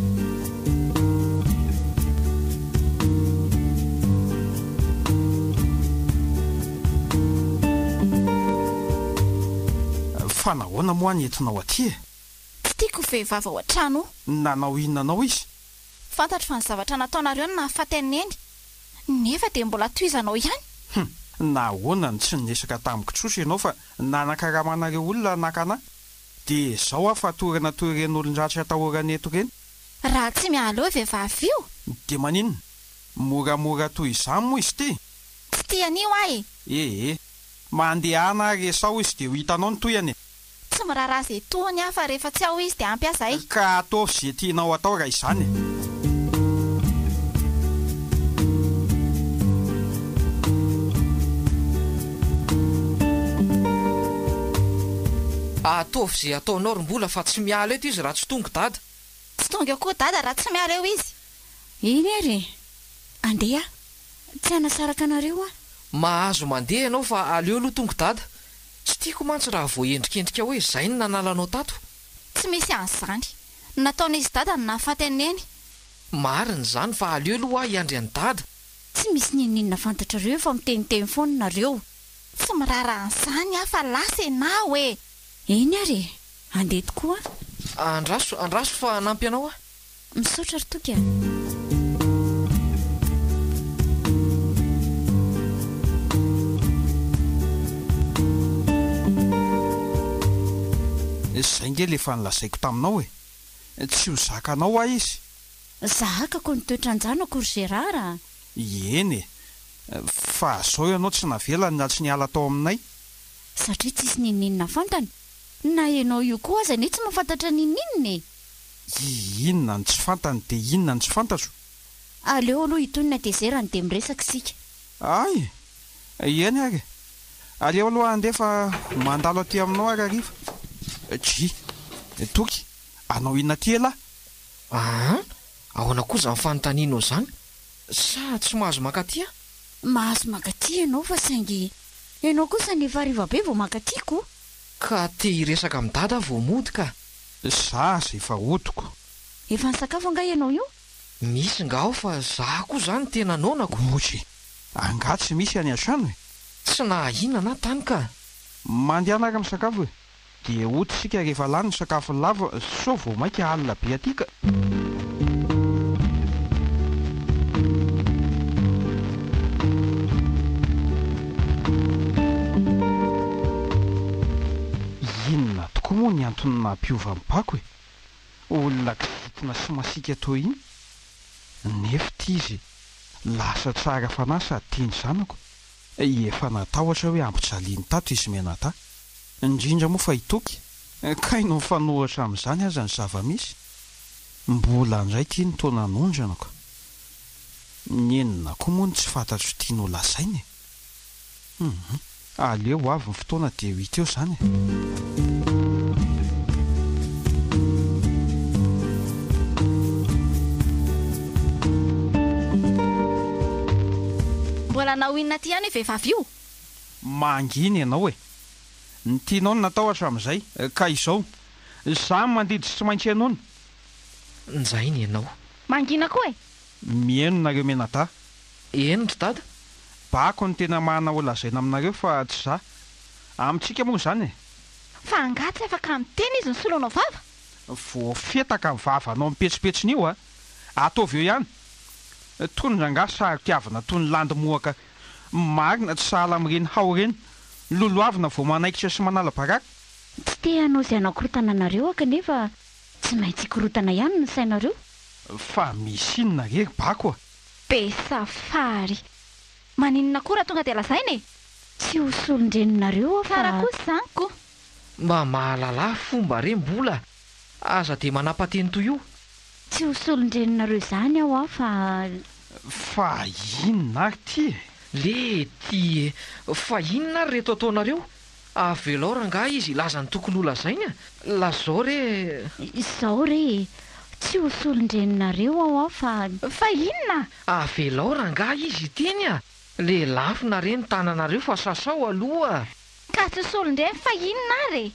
fa nahoana moa ny entinao aty tsy tiako vehivava ao an-trano nanao inonanao izy fantatro fa ny zavatra nataonareo ny nahafatany eny nefa dia mbola toizanao ihany nahoana ny tsy ninesaka tamiko tsoso ianao fa nanakaramanareo olona nakana dia izao aho fa torana toren'olon-dratsy atahorany eto reny raha tsy mialeo vehivavy io dia maninona moramora toy izany moa izy ty tsy tian'io ay ee mandehana ary esao izy dia ho hitanao ny toyany tsy miraharaha izay tohony aho fa rehefa tsy ao izy dia ampy aza ka ataovy izay tianao atao raha izany ataovy izay ataonao rombola fa tsy miala eto izy raha tsy tonga dada tsy tonga koa dada raha tsy miala eo izy iny ary andeha tsy hanasaraka anareo mahazo mandeha ianao fa aleo aloha tonga dada tsy tiako mantsy raha voaendrikendrika hoe izay ny nanalanao tato tsy misy an'izany nataona izy dada ny nahafaty aneny marina izany fa aleo aloha hiandry any dada tsy misy ninonina fantatrareo fa miteniteny foana nareo tsy miraharaha an'izany aho fa lasa ianao e eny ary andeha tokoa andraso fa nampy anao misaotra ry toky izay nge lefa nilazaiko taminao tsy ho zakanao ah izy zahakako ny toetranjanako ry Gérard eny fa zao ianao tsy navelany na tsy niala tao aminay satria tsisy nininina fantany na ianao io koa aza ne tsy mahafantatra nininina inona ny tsy fantany dia inona ny tsy fantatro aleo aloha hitonina dezerany dia miresaka isika ay eny ary aleo aloha andefa mandalo aty aminao ary ariva toky anao inona ty elahy ahoana koa zany fanontanianao izany sa tsy mahazo makaty mahazo makaty ianao fa saingy ianao kosa nefa hariva be vao makatyko ka te hiresaka amin'ny dada vao mody ka Zaza efa otoko. Efa nisakafo anga ianao io? Misy nga aho fa za koa zany tena nonako. Motsy, angatsy misy any an-trano e. Tsy nahinana tany ka. Mandeha anaraka misakafo e. Dia otrysika rehefa lany ny sakafo lava sao vao mainka alina be aty ka. Inona tokoa moa ny antony nampiova mipako e. Olona kisitina sy masika toy iny. Nefa ity izy lasa tsara fanahy sady tiany zanako. Efa natahotra hoe ambojaliany tato izy menata. Indrindra moa fa hitoky. Kaino mifanohitra amin'izany aza ny zava-misy. Mbola indray tia ny taona nondranako. Nenona koa moa ny tsy fantatro tiany ho lazainy e. Aleo avy ny fotoana dia ho hita eo zany e. Mbola nahoinina ty ihany vehivavy io? Manginy ianao e. Ny tianao no natahotra amin'izay ka izao za mandiditra tsy maintsy ianao ny. Nzay ny ianao. Mangina koa e? Mihaino nareo menata. Eny ry dada. Bako ny tena mahana ho lazaina aminareo fa tsy za. Amintsika moa zany e. Fa angatsy afaka miteny izy ny solonao vava? Voafetaka ny vavanao mipetsipetsiny io a. Ataovy eo ihany. Tondra nga sary tiavana toy ny landy mohaka. Marina tsy sahala amin'ireny hao ireny. Loloavina vao manaikitra sy manala baraka. Tsy te hanao izay anakorotana anareo kanefa tsy maintsy hikorotana ihany ny sainareo. Fa misy inona rery bako a. Be safary. Maninona koa tonga dia lazaina e? Tsy ho solondreninareo fa Tsara kosa zany ko. Mba mahalala fomba rembola. Aza dia manapateny toy io. tsy ho solondreninareo izany aho Fa inona ary ty e? Le ty fa inona ry reto ataonareo? Avelao ranga izy laza ny tokony ho lazaina. Lazao re. Izao re. Tsy ho solondreninareo aho fa inona? Avelao ranga izy teny a. Le lafina reny tananareo fa sasao aloha. Ka tsy solondreny fa inona re?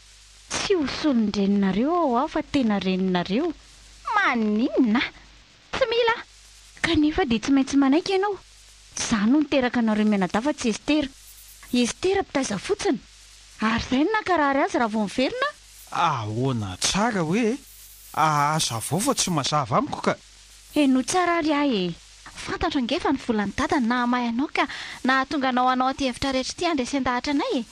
Tsy ho solondreninareo aho fa tena reninareo. Maninona? Tsy mila. Kanefa dia tsy maintsy manaiky ianao. Za no niteraka anareo menadafa tsy Estera. Estera mpitaiza fotsiny. Ary izay no nakarary azy raha vao miverina. Ahoana tsara hoe. Aza vao fa tsy mazava amiko ka. No tsara ary ahy e. Fantatra ngefa ny volan'ny dadany na amahy anao ka nahatonga anao anao aty hevitra rehetra ty andresen-dahatra anay e.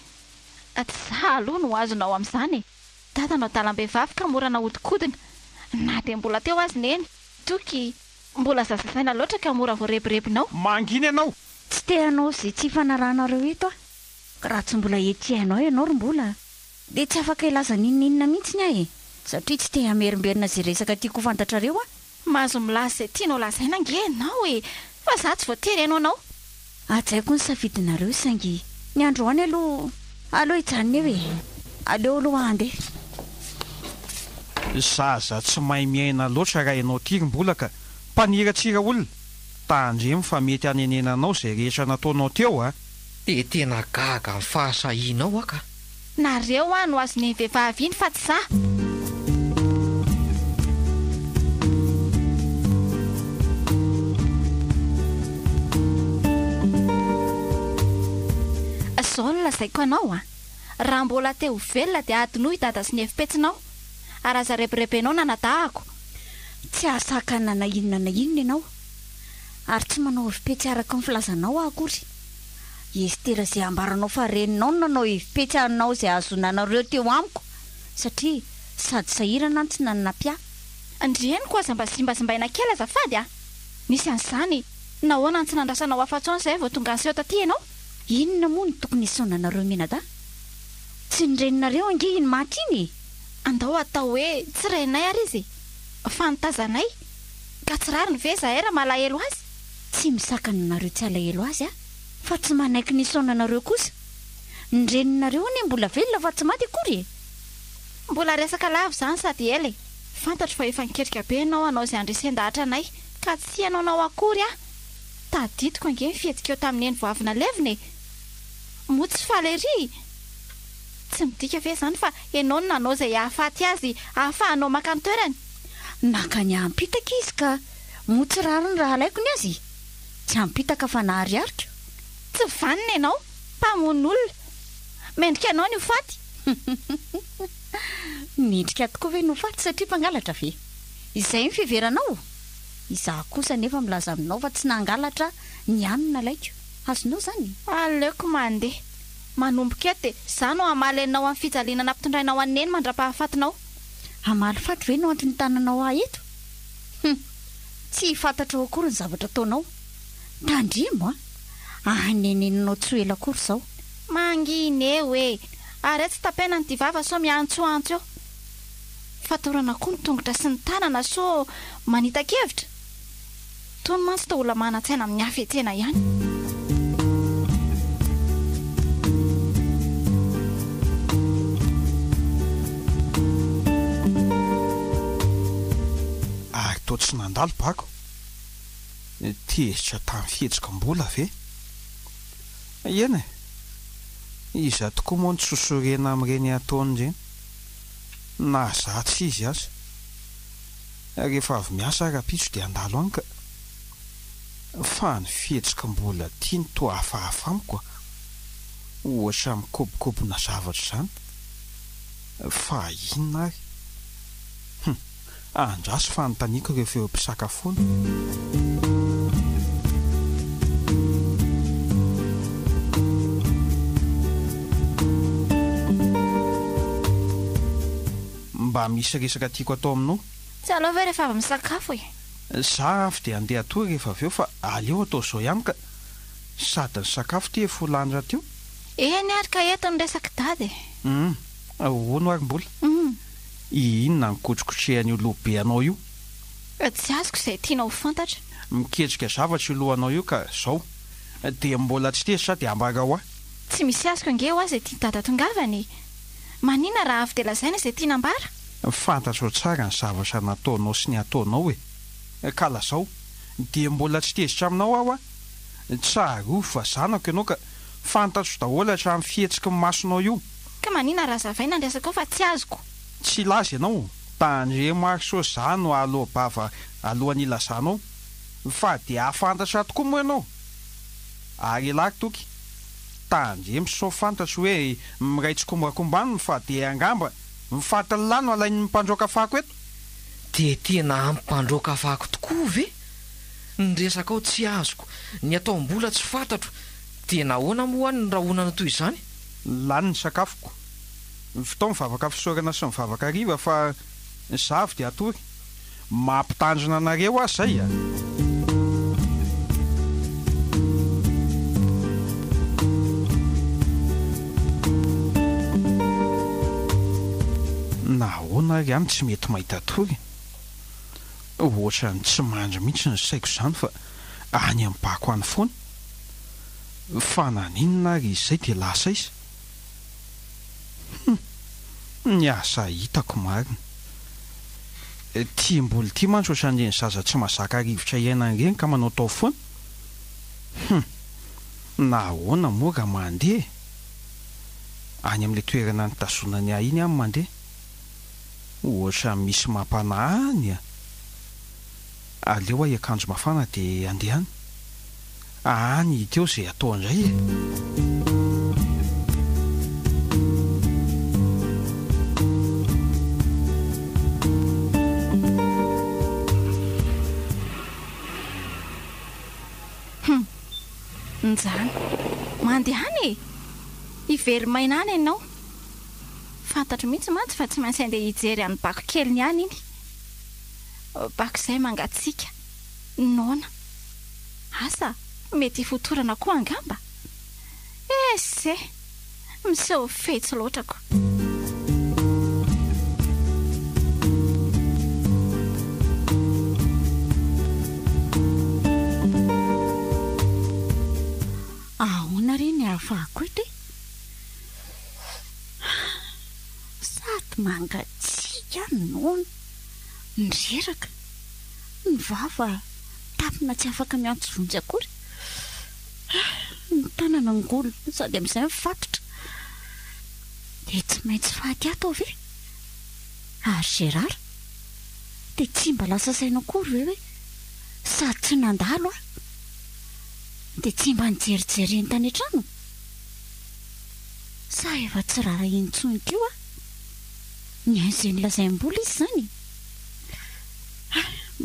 Tsy za aloha no azonao amin'izany e. Dadanao dalam-behivavy ka mora nahodikodina. Na dia mbola teo azy neny. Toky mbola zazasaina loatra ka mora voarebirebinao. Manginy ianao. Tsy te hanao izay tsy fanarahanareo eto a. Raha tsy mbola ety hainao ianao ry mbola dia tsy afaka ilaza ninona mihitsy ahy e. Satria tsy te hamerimberina izay resaka tiako fantatrareo a. Mahazo milaza izay tianao lazaina nge ianao e. Fa za tsy voatery ianao anao. Atsaiko ny safidinareo saingy ny androany aloha hijanona eo e. Aleo aloha andeha. Zaza tsy mahay miaina loatra raha ianao tirim-bola ka mpaniratsira olona. Tandremo fa mety hanenenanao izay rehetra nataonao teo a. Dia tena gaga ny fahasahianao aka. Nareo no azony vehivavy iny fa tsy za. Zao no lazaiko anao a. Raha mbola teo velona dia adinoy dada sy ny efipetsinao. Ary aza repirepenao nanadahako. Tsy ahasakana na inona ianao. Ary tsy manao efipetsy araka ny filazanao akory. Estera izay ambaranao fa reninao no nanao efipetsy anao izay azonanareo teo amiko. Satria sady sahirana tsy nanapia. Andrieniko aza mba simbazimbaina kely azafady a. Nisy an'izany. Nahoana ny tsy nandrasanao afa-tsony izay vao tonga anseho taty ianao? Inona moa ny tokony isaonanareo menada? Tsy nireninareo ange iny maty iny. Andao atao hoe tsy renay ary izy. Fantazanay. Ka tsy rary ny ve zahay raha malahelo azy? Tsy misakana anareo tsy alahelo azy a. Fa tsy manaiky ny isaonanareo kosa. Nireninareo ny mbola velona fa tsy maty akory. Mbola resaka lavo zany sady ela e. Fantatro fa efa niketrika be anao izay andresen-dahatra anay. Ka tsy ianao akory a. Tadidiko ange ny fihetsiky eo tamin'ny eny voavina levina e. Mo tsy falery. tsy midika ve izany fa ianao no nanao izay hahafaty azy ahafahanao maka ny toerany? Naka ny hampitaka izy ka motsy rariny raha alaiko ny azy. Tsy hampitaka fa nahariarika. Tsy vanina ianao, mpamon'olona. Mendrika ianao ny hofaty. Midrika tokoa ve no hofaty satria mpangalatra ve? Izay ny fiheveranao. Izaho kosa nefa milaza aminao fa tsy nangalatra ny anona laiko. Azonao zany? Aleoko mandeha. Manomboka eto dia izaho no hamaly anao amin'ny fijaliana nampitondrainao aneny mandra-pahafatinao. Hamaly faty ve no antony tananao eto? Tsy fantatrao akory ny zavatra ataonao. Tandremo aneneninao tsy ho ela akory izao. Mangina hoe ary tsy tapena ny tivava so miantsoantso eo. Fatorana koa ny tongotra sy ny tanana so manita-kevitra. Tony mantsy ta olona manan-tsaina amin'ny hafetsena ihany. Toa tsy nandalo bako. Tezitra tamin'ny fihetsika mbola ve? Eny iza tokoa moa ny tsosorena amin'ireny ataony ireny. Na zatsy izy aza. Rehefa avy miasa rapitso dia andalo any ka. Fa ny fihetsika mbola tia ny toa hafahafa amiko. Ohatra mikobokobona zavatra izany. Fa inona ary? Andraso fanontaniako rehefa eo am-pisakafoana. Mba misy resaka tiako atao aminao? Tsy aleo ve rehefa avy misakafo e? Za avy dia andeha atoy rehefa avy eo fa aleo atao izao ihany ka sady ny sakafo ty efa ho lany rahateo. Eny ary ka eto ny resaka dady. Ahoana ary mbola? Inona ny kotrokotrehan'io lohabe anao io? Tsy azoko izay tianao fantatra. Miketrika zavatra io lohanao io ka izao. Dia mbola tsy tezitra dia ambara ho ahy. Tsy misy azoko ange ho azy tia dada tongavany. Manina raha avy dia lazaina izay tiana ambara? Fantatro tsara ny zavatra nataonao sy ny ataonao e. Ka lazao, dia mbola tsy tezitra aminao aho tsaro fa zanako ianao ka fantatro daholo hatramin'ny fihetsiky ny masonao io. Ka manina raha zavaina andresaka ao fa tsy azoko. Tsy laza ianao, tandremo so zano aloha bava alohan'ny ilazanao. Fa dia hafantatra tokoa moa ianao. Ary laky toky. Tandremo so fantatro hoe miraitsy kombakombaniny fa dia angamba mifatalilano alain'ny mpandroaka fako eto. Dia tena ampandroaka fako tokoa ve? Ny resaka ao tsy azoko, ny ataom-bola tsy fantatro. Tena ahoana moa ny raha onana toy izany? Lany ny sakafoko. Fitao mivavaka fisorana sy mivavaka riva fa zavy dia atory. Mampitandrina anareo aho zay a. Nahoana ary ihany tsy mety mahita tory. Ohatra ny tsy mandry mihitsy ny saiko izany fa any am-bako any foana. Fa naninona ary izay dia lasa izy. Ny asa hitako marina. Tia mboly tia mantsy ohatran'ireny zaza tsy mahazaka rivotra iainana ireny ka manao tao foana. Nahoana moa raha mandeha any amin'ilay toerana nitazonany ahy iny amin'ny mandeha. Ohatra misy mampanahy a. Aleo ahy akanjo mafana dia andeha any. Any hita eo izay atao indray e. Njany mandeha any ivery maina any ianao. Fantatro mihitsy mantsy fa tsy maintsy andeha hijery any bako keliny any iny. Bako izay mangatsiaka nona asa mety fotorana koa angamba. Ese miseho fetsy loatrako. Ahoana ry ny ahafahako ety? Sady mangatsiaka nona nireraka ny vava tapina tsy afaka miantso vonjy akory. Ny tanana ngolo sady amin'izay mifatotra. dia tsy maintsy faty ato ve ary Gérard dia tsy mba lasa saina akory ve hoe sady tsy nandalo a dia tsy mba nijerijereny tany an-trano sa efa tsy rara intsony keo a ny an'izay nylazaim-bola izy zany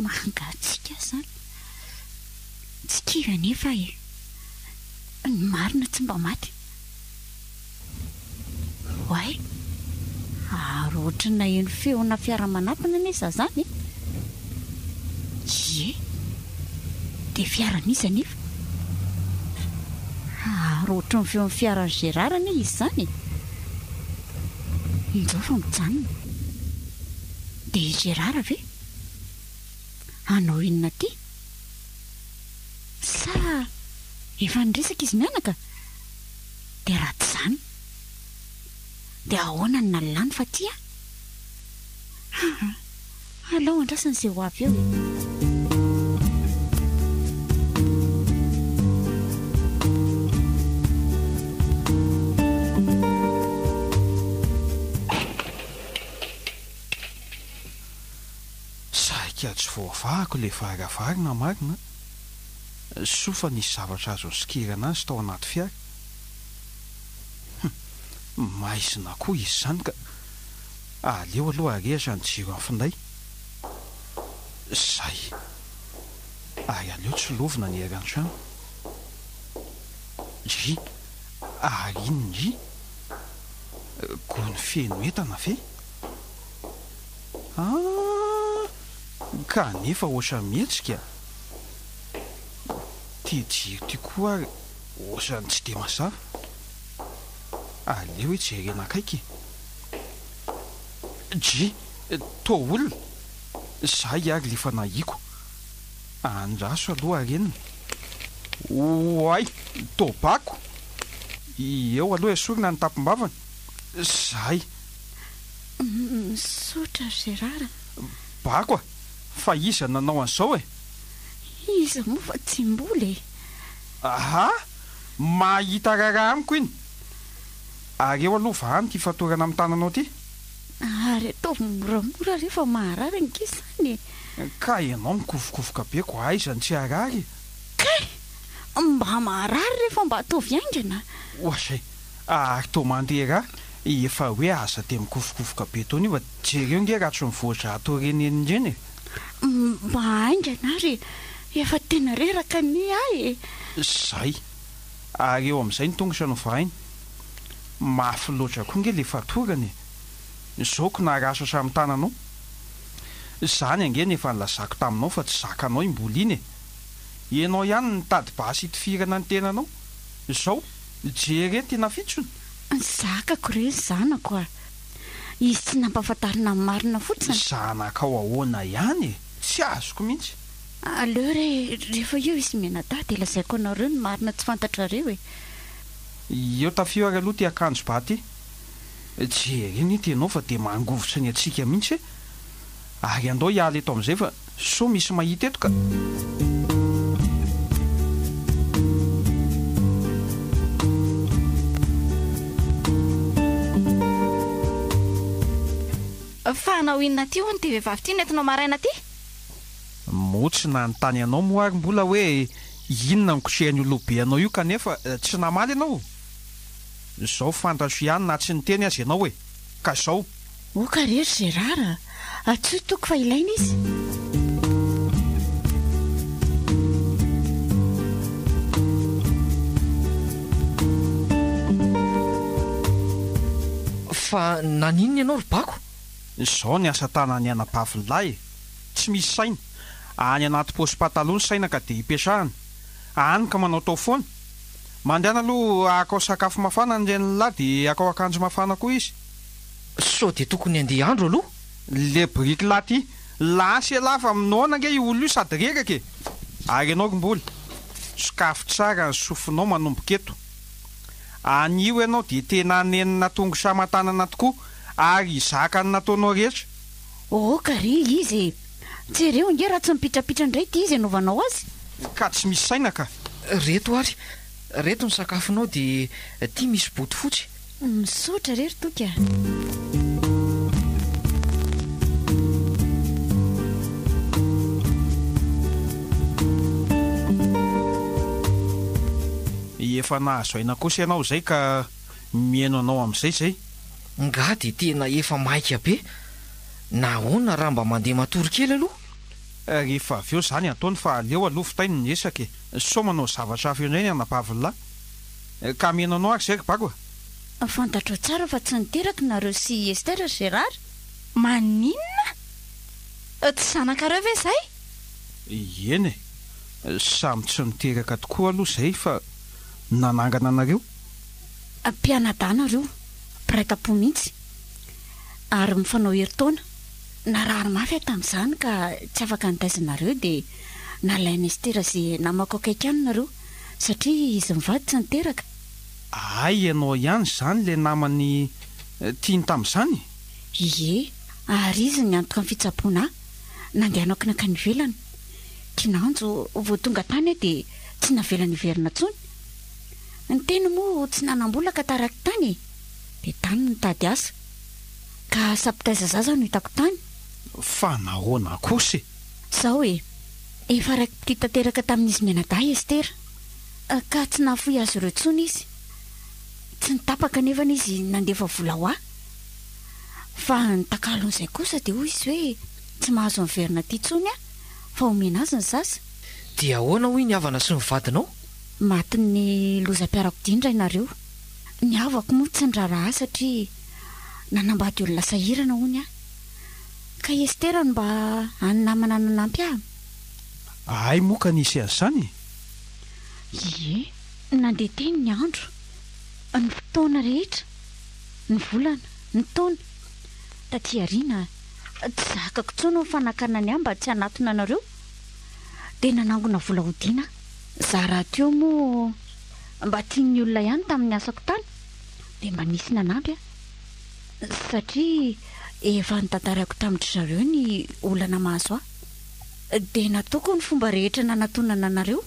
mangatsika zany tsy kiva nefa ny marina tsy mba maty hoay ary ohatrana eno feona fiara-manampina neza zany ie dia fiaraniza nefa ary ohatra ny feon'ny fiaran'ny Gérard ane izy zany injao fa mijanona dia Gérard ve anao inona ty sa efa niresaka izy mianaka dia raha tsy zany dia ahoana ny nalany fa ty alao andrasan'izay ho avy eo tsy voavahako le varavarina marina sofa nisy zavatra azo sikirana azy tao anaty fiara maizina koa izy zany ka aleo aloha arehatra ny jiro amin'ny finday zay ary aleo tsy lovina ny eran-trano ry ary iny ry gony feno entana ve ka nefa ohatrany mihetsika tia jiro ty koa ary ohatrany tsy dia mazava aleo hoe jerena akaiky ry to olona zay ary lefa nahiko andraso aloha arenina oay to bako eo aloha esorina ny tapimbavana zay misotra Gérard bako a fa iza nanao an'izao iza moa fa tsy mbola mahita raraha amiko iny ary eo aloha vahany ty fatorana amin'ny tananao ty ary ataovy moramora rehefa maharary ankizy zany ka ianao mikovokovoka be ko aizany tsy harary kay mba maharary rehefa mba ataovy aingana oazay ary to mandeha efa hoe aza dia mikovokovoka be tony io fa jereo nge raha tsy mivoatra atao reneny indreny mba aingana ary efa tena reraka ny ahy zay ary eo amin'izay ny tongotra no vahiny mafy loatra koa nge le fatorany zaoko naharaso samy tananao zany angeny efa nilazako taminao fa tsy zakanao imbola iny ianao ihany nitady basy hitifirana ny tenanao zao jere tena fitsony zakako re zanako a izy tsy nampahafantarina ny marina fotsiny zanakao ahoana ihany tsy azoko mihitsy aleo rehefa eo izy menada dia lazaiko anareo ny marina tsy fantatrareo eo tafio ary aloha ty akanjo ba ty jereny ity ianao fa dia mangovotra ny atsika mihitsy ary andao hiala eto amin'izay fa so misy mahita eto ka fa anao inona ty ho ny ty vehivavy ty nentinao maraina ty motsina ny tany anao moa ary mbola hoe inona nikosehany olobe anao io kanefa tsy namaly ianao zao fantatro ihany na tsy niteny azy ianao ka zao oka rery Gérard atsoy toko fa ilaina izy fa naninona ianao ry bako zao ny asa tanany anabaviny tsy misy saina any anaty posy patalony saina ka dia hipetrahana any ka manao tao foana mandehana aloha akao sakafo mafana nireny lahy dia akao akanjo mafana koa izy sao dia tokony andeha andro aloha le briky lahy ty lasy lafa aminaona nge io olona io sady rekake ary ianao romboly sokafo tsara ny sofinao manomboka eto anio ianao dia tena nenina tongo samantanana tokoa ary zaka ny nataonao rehetra ka ry izy jereo nge raha tsy mipitrapitra indray ty izy anaovanao azy ka tsy misy saina ka reto ary reto ny sakafonao dia tia misy boty fotsy misaotra rery toka. efa nahazo aina kosa ianao izay ka mihaino anao amin'izay zay. Nga dia tena efa maika be. Nahoana raha mba mandeha matory kely aloha? Rehefa avy eo izany ataony fa aleo aloha fitainy ny esaka sao manao zavatra hafa indray ny anapavililahy. Ka mihaino anao ary zay ry bako. Fantatro tsara fa tsy niteraka nareo sy Estera Gérard. Maninona? Tsy zanakareo ve izay? Eny e, samy tsy niteraka tokoa aloha izay fa nanangana anareo. Mpianadana reo, mpiray-tam-po mihitsy ary mifanao herintaona. Narary mafy tamin'izany ka tsy afaka nitaizanareo dia nalainy Estera izay namako akaiky any nareo satria izy mivady tsy niteraka. Ay, ianao ihany izany le namany tiany tamin'izany? Ie, ary izy ny antoka amin'ny fitsaboana nandehanao kinaka ny velany. Kinanjo vao tonga tany dia tsy navelany iverina intsony. Ny tena moa tsy nanam-bola ka taraky tany dia tany nitady asa ka sapitaiza zaza no hitako tany. Fa nahoana kosa? Zao e, efa raiky piti tanteraka tamin'izy mianadahy Estera ka tsy nahafoy azy ireo intsony izy. Tsy nitapaka nefany izy nandefa vola ho ahy. Fa nitakalon'izay kosa dia hoy izy hoe tsy mahazo miverina ty intsony fa omena azy ny zaza. Dia ahoana hoy ny havana sy ny vadinao? Matin'ny lozam-piarakodia indray nareo. Ny havako moa tsy niraraha satria nanambady olona sahirana hoy aho. Ka Estera no mba hanamana nanampy ahy. Ay, moa ka nisy an'izany? Ie, nandeha teny ny andro, ny fotoana rehetra, ny volana, ny taona. Taty aoriana tsy zakako intsony ny fanakana ny ahy mba tsy hanatona anareo dia nanangona vola hodiana. Zara teo moa mba tian'ny olona ihany tamin'ny asako tany dia mba nisy nanampy satria efa nitantarako tamin'ny zareo ny olana mahazo ahy dia nataoko ny fomba rehetra nanatonana anareo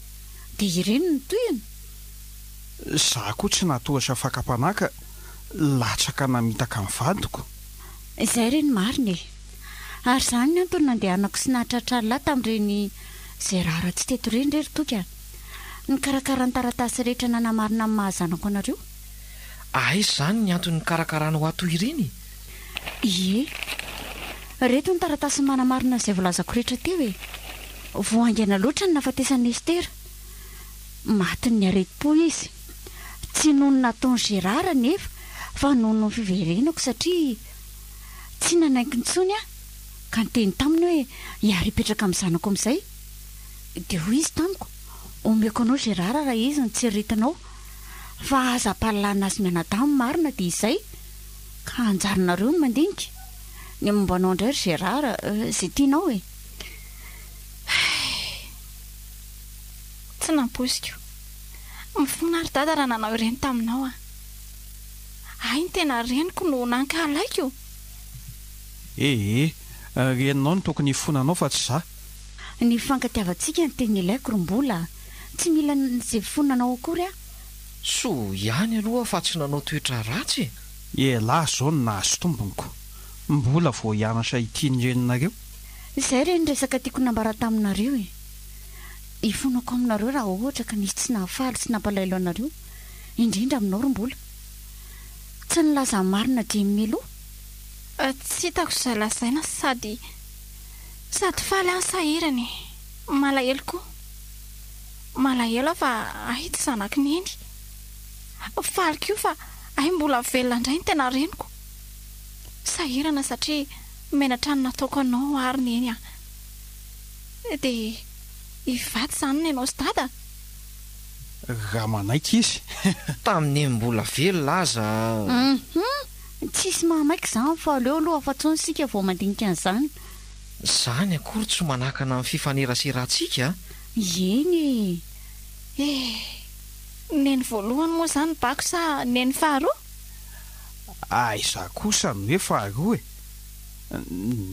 dia ireny ny toyana. Za koa tsy natohatra fakapanaka latsaka namitaka ny vadiko. Izay ireny marina e. Ary izany ny antony nandehanako sy nahatratraralahy tamin'ireny Gérard tsy teto ireny rery toka. Ny karakara ny taratasy rehetra nanamarina amin'ny mahazanako anareo. Ay, izany ny antony karakarana ho ato ireny? Ie, reto ny taratasy manamarina izay volazako rehetra teo e. Voaingana loatra ny nahafatesan'ny Estera. Matin'ny areti-po izy. Tsy noho ny nataon'ny Gérard nefa fa noho ny fiverenako satria tsy nanaiky intsony aho ka niteny taminy hoe hiary hipetraka amin'ny zanako amin'izay. Dia hoy izy tamiko, omeko anao Gérard raha izy ny tsy ritanao fa aza ampalalana azy mianadahy marina dia izay ka anjarinareo ny mandinika. Ny mombanao indray ry Gérard izay tianao e. Tsy namposiko. Mifinary dada raha nanao ireny taminao Ay, ny tena reniko no nankalaiko. Reninao no tokony hifonanao fa tsy za. Ny fankatiavantsika ny teny ilaiko rombola tsy mila izay fonanao akory So ihany aloha fa tsy nanao toetra ratsy. Lahy zao no nahazo tomboniko. Mbola vao hianatra itiany reninareo. Izay ireny resaka tiako nambara taminareo e. Hifonako aminareo raha ohatra ka nisy tsy nahafaly sy nampalailo anareo indrindra aminao rombola. Tsy nilaza marina dimy aloha. Tsy hitako izay lazaina sady faly any sahirany. Malahelo koa. Malahelo fa ay tsy zanako neny. Faly koa fa ay mbola velona indray ny tena reniko. Sahirana satria menatra ny nataoko anao ary neny dia hivady izany ny ianao sy dada. Raha manaiky izy. Tamin'ny mbola velona aza. Tsisy mahamaika izany fa aleo aloha afa-tsony sika vao mandinika an'izany. Izany akory tsy manakana amin'ny fifaneraserantsika? Eny e. Neny voalohany moa izany bako sa neny faharoa? Za kosa no hoe faharoa e.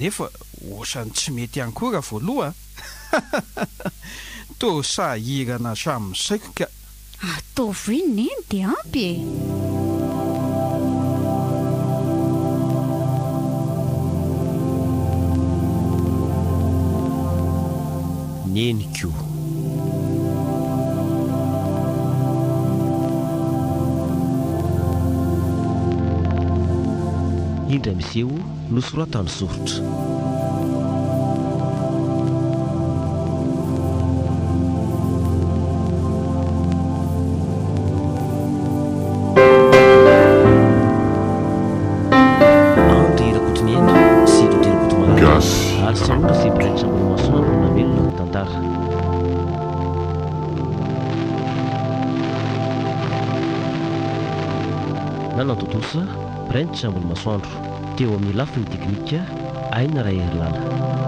Nefa ohatrany tsy mety ihany koa raha voaloha. Toa sahirana hatramin'ny saiko ka. Ataovy neny dia ampy e. neniko. Indra miseho nosoratany soritra. Andry Rakotonena sy Dody Rakotomalaza ary Saondra sy Braitra Ambolomasoandro namelona ny tantara. Nanantotosa Braitra Ambolomasoandro teo amin'ny lafiny teknika Aina Raherilala.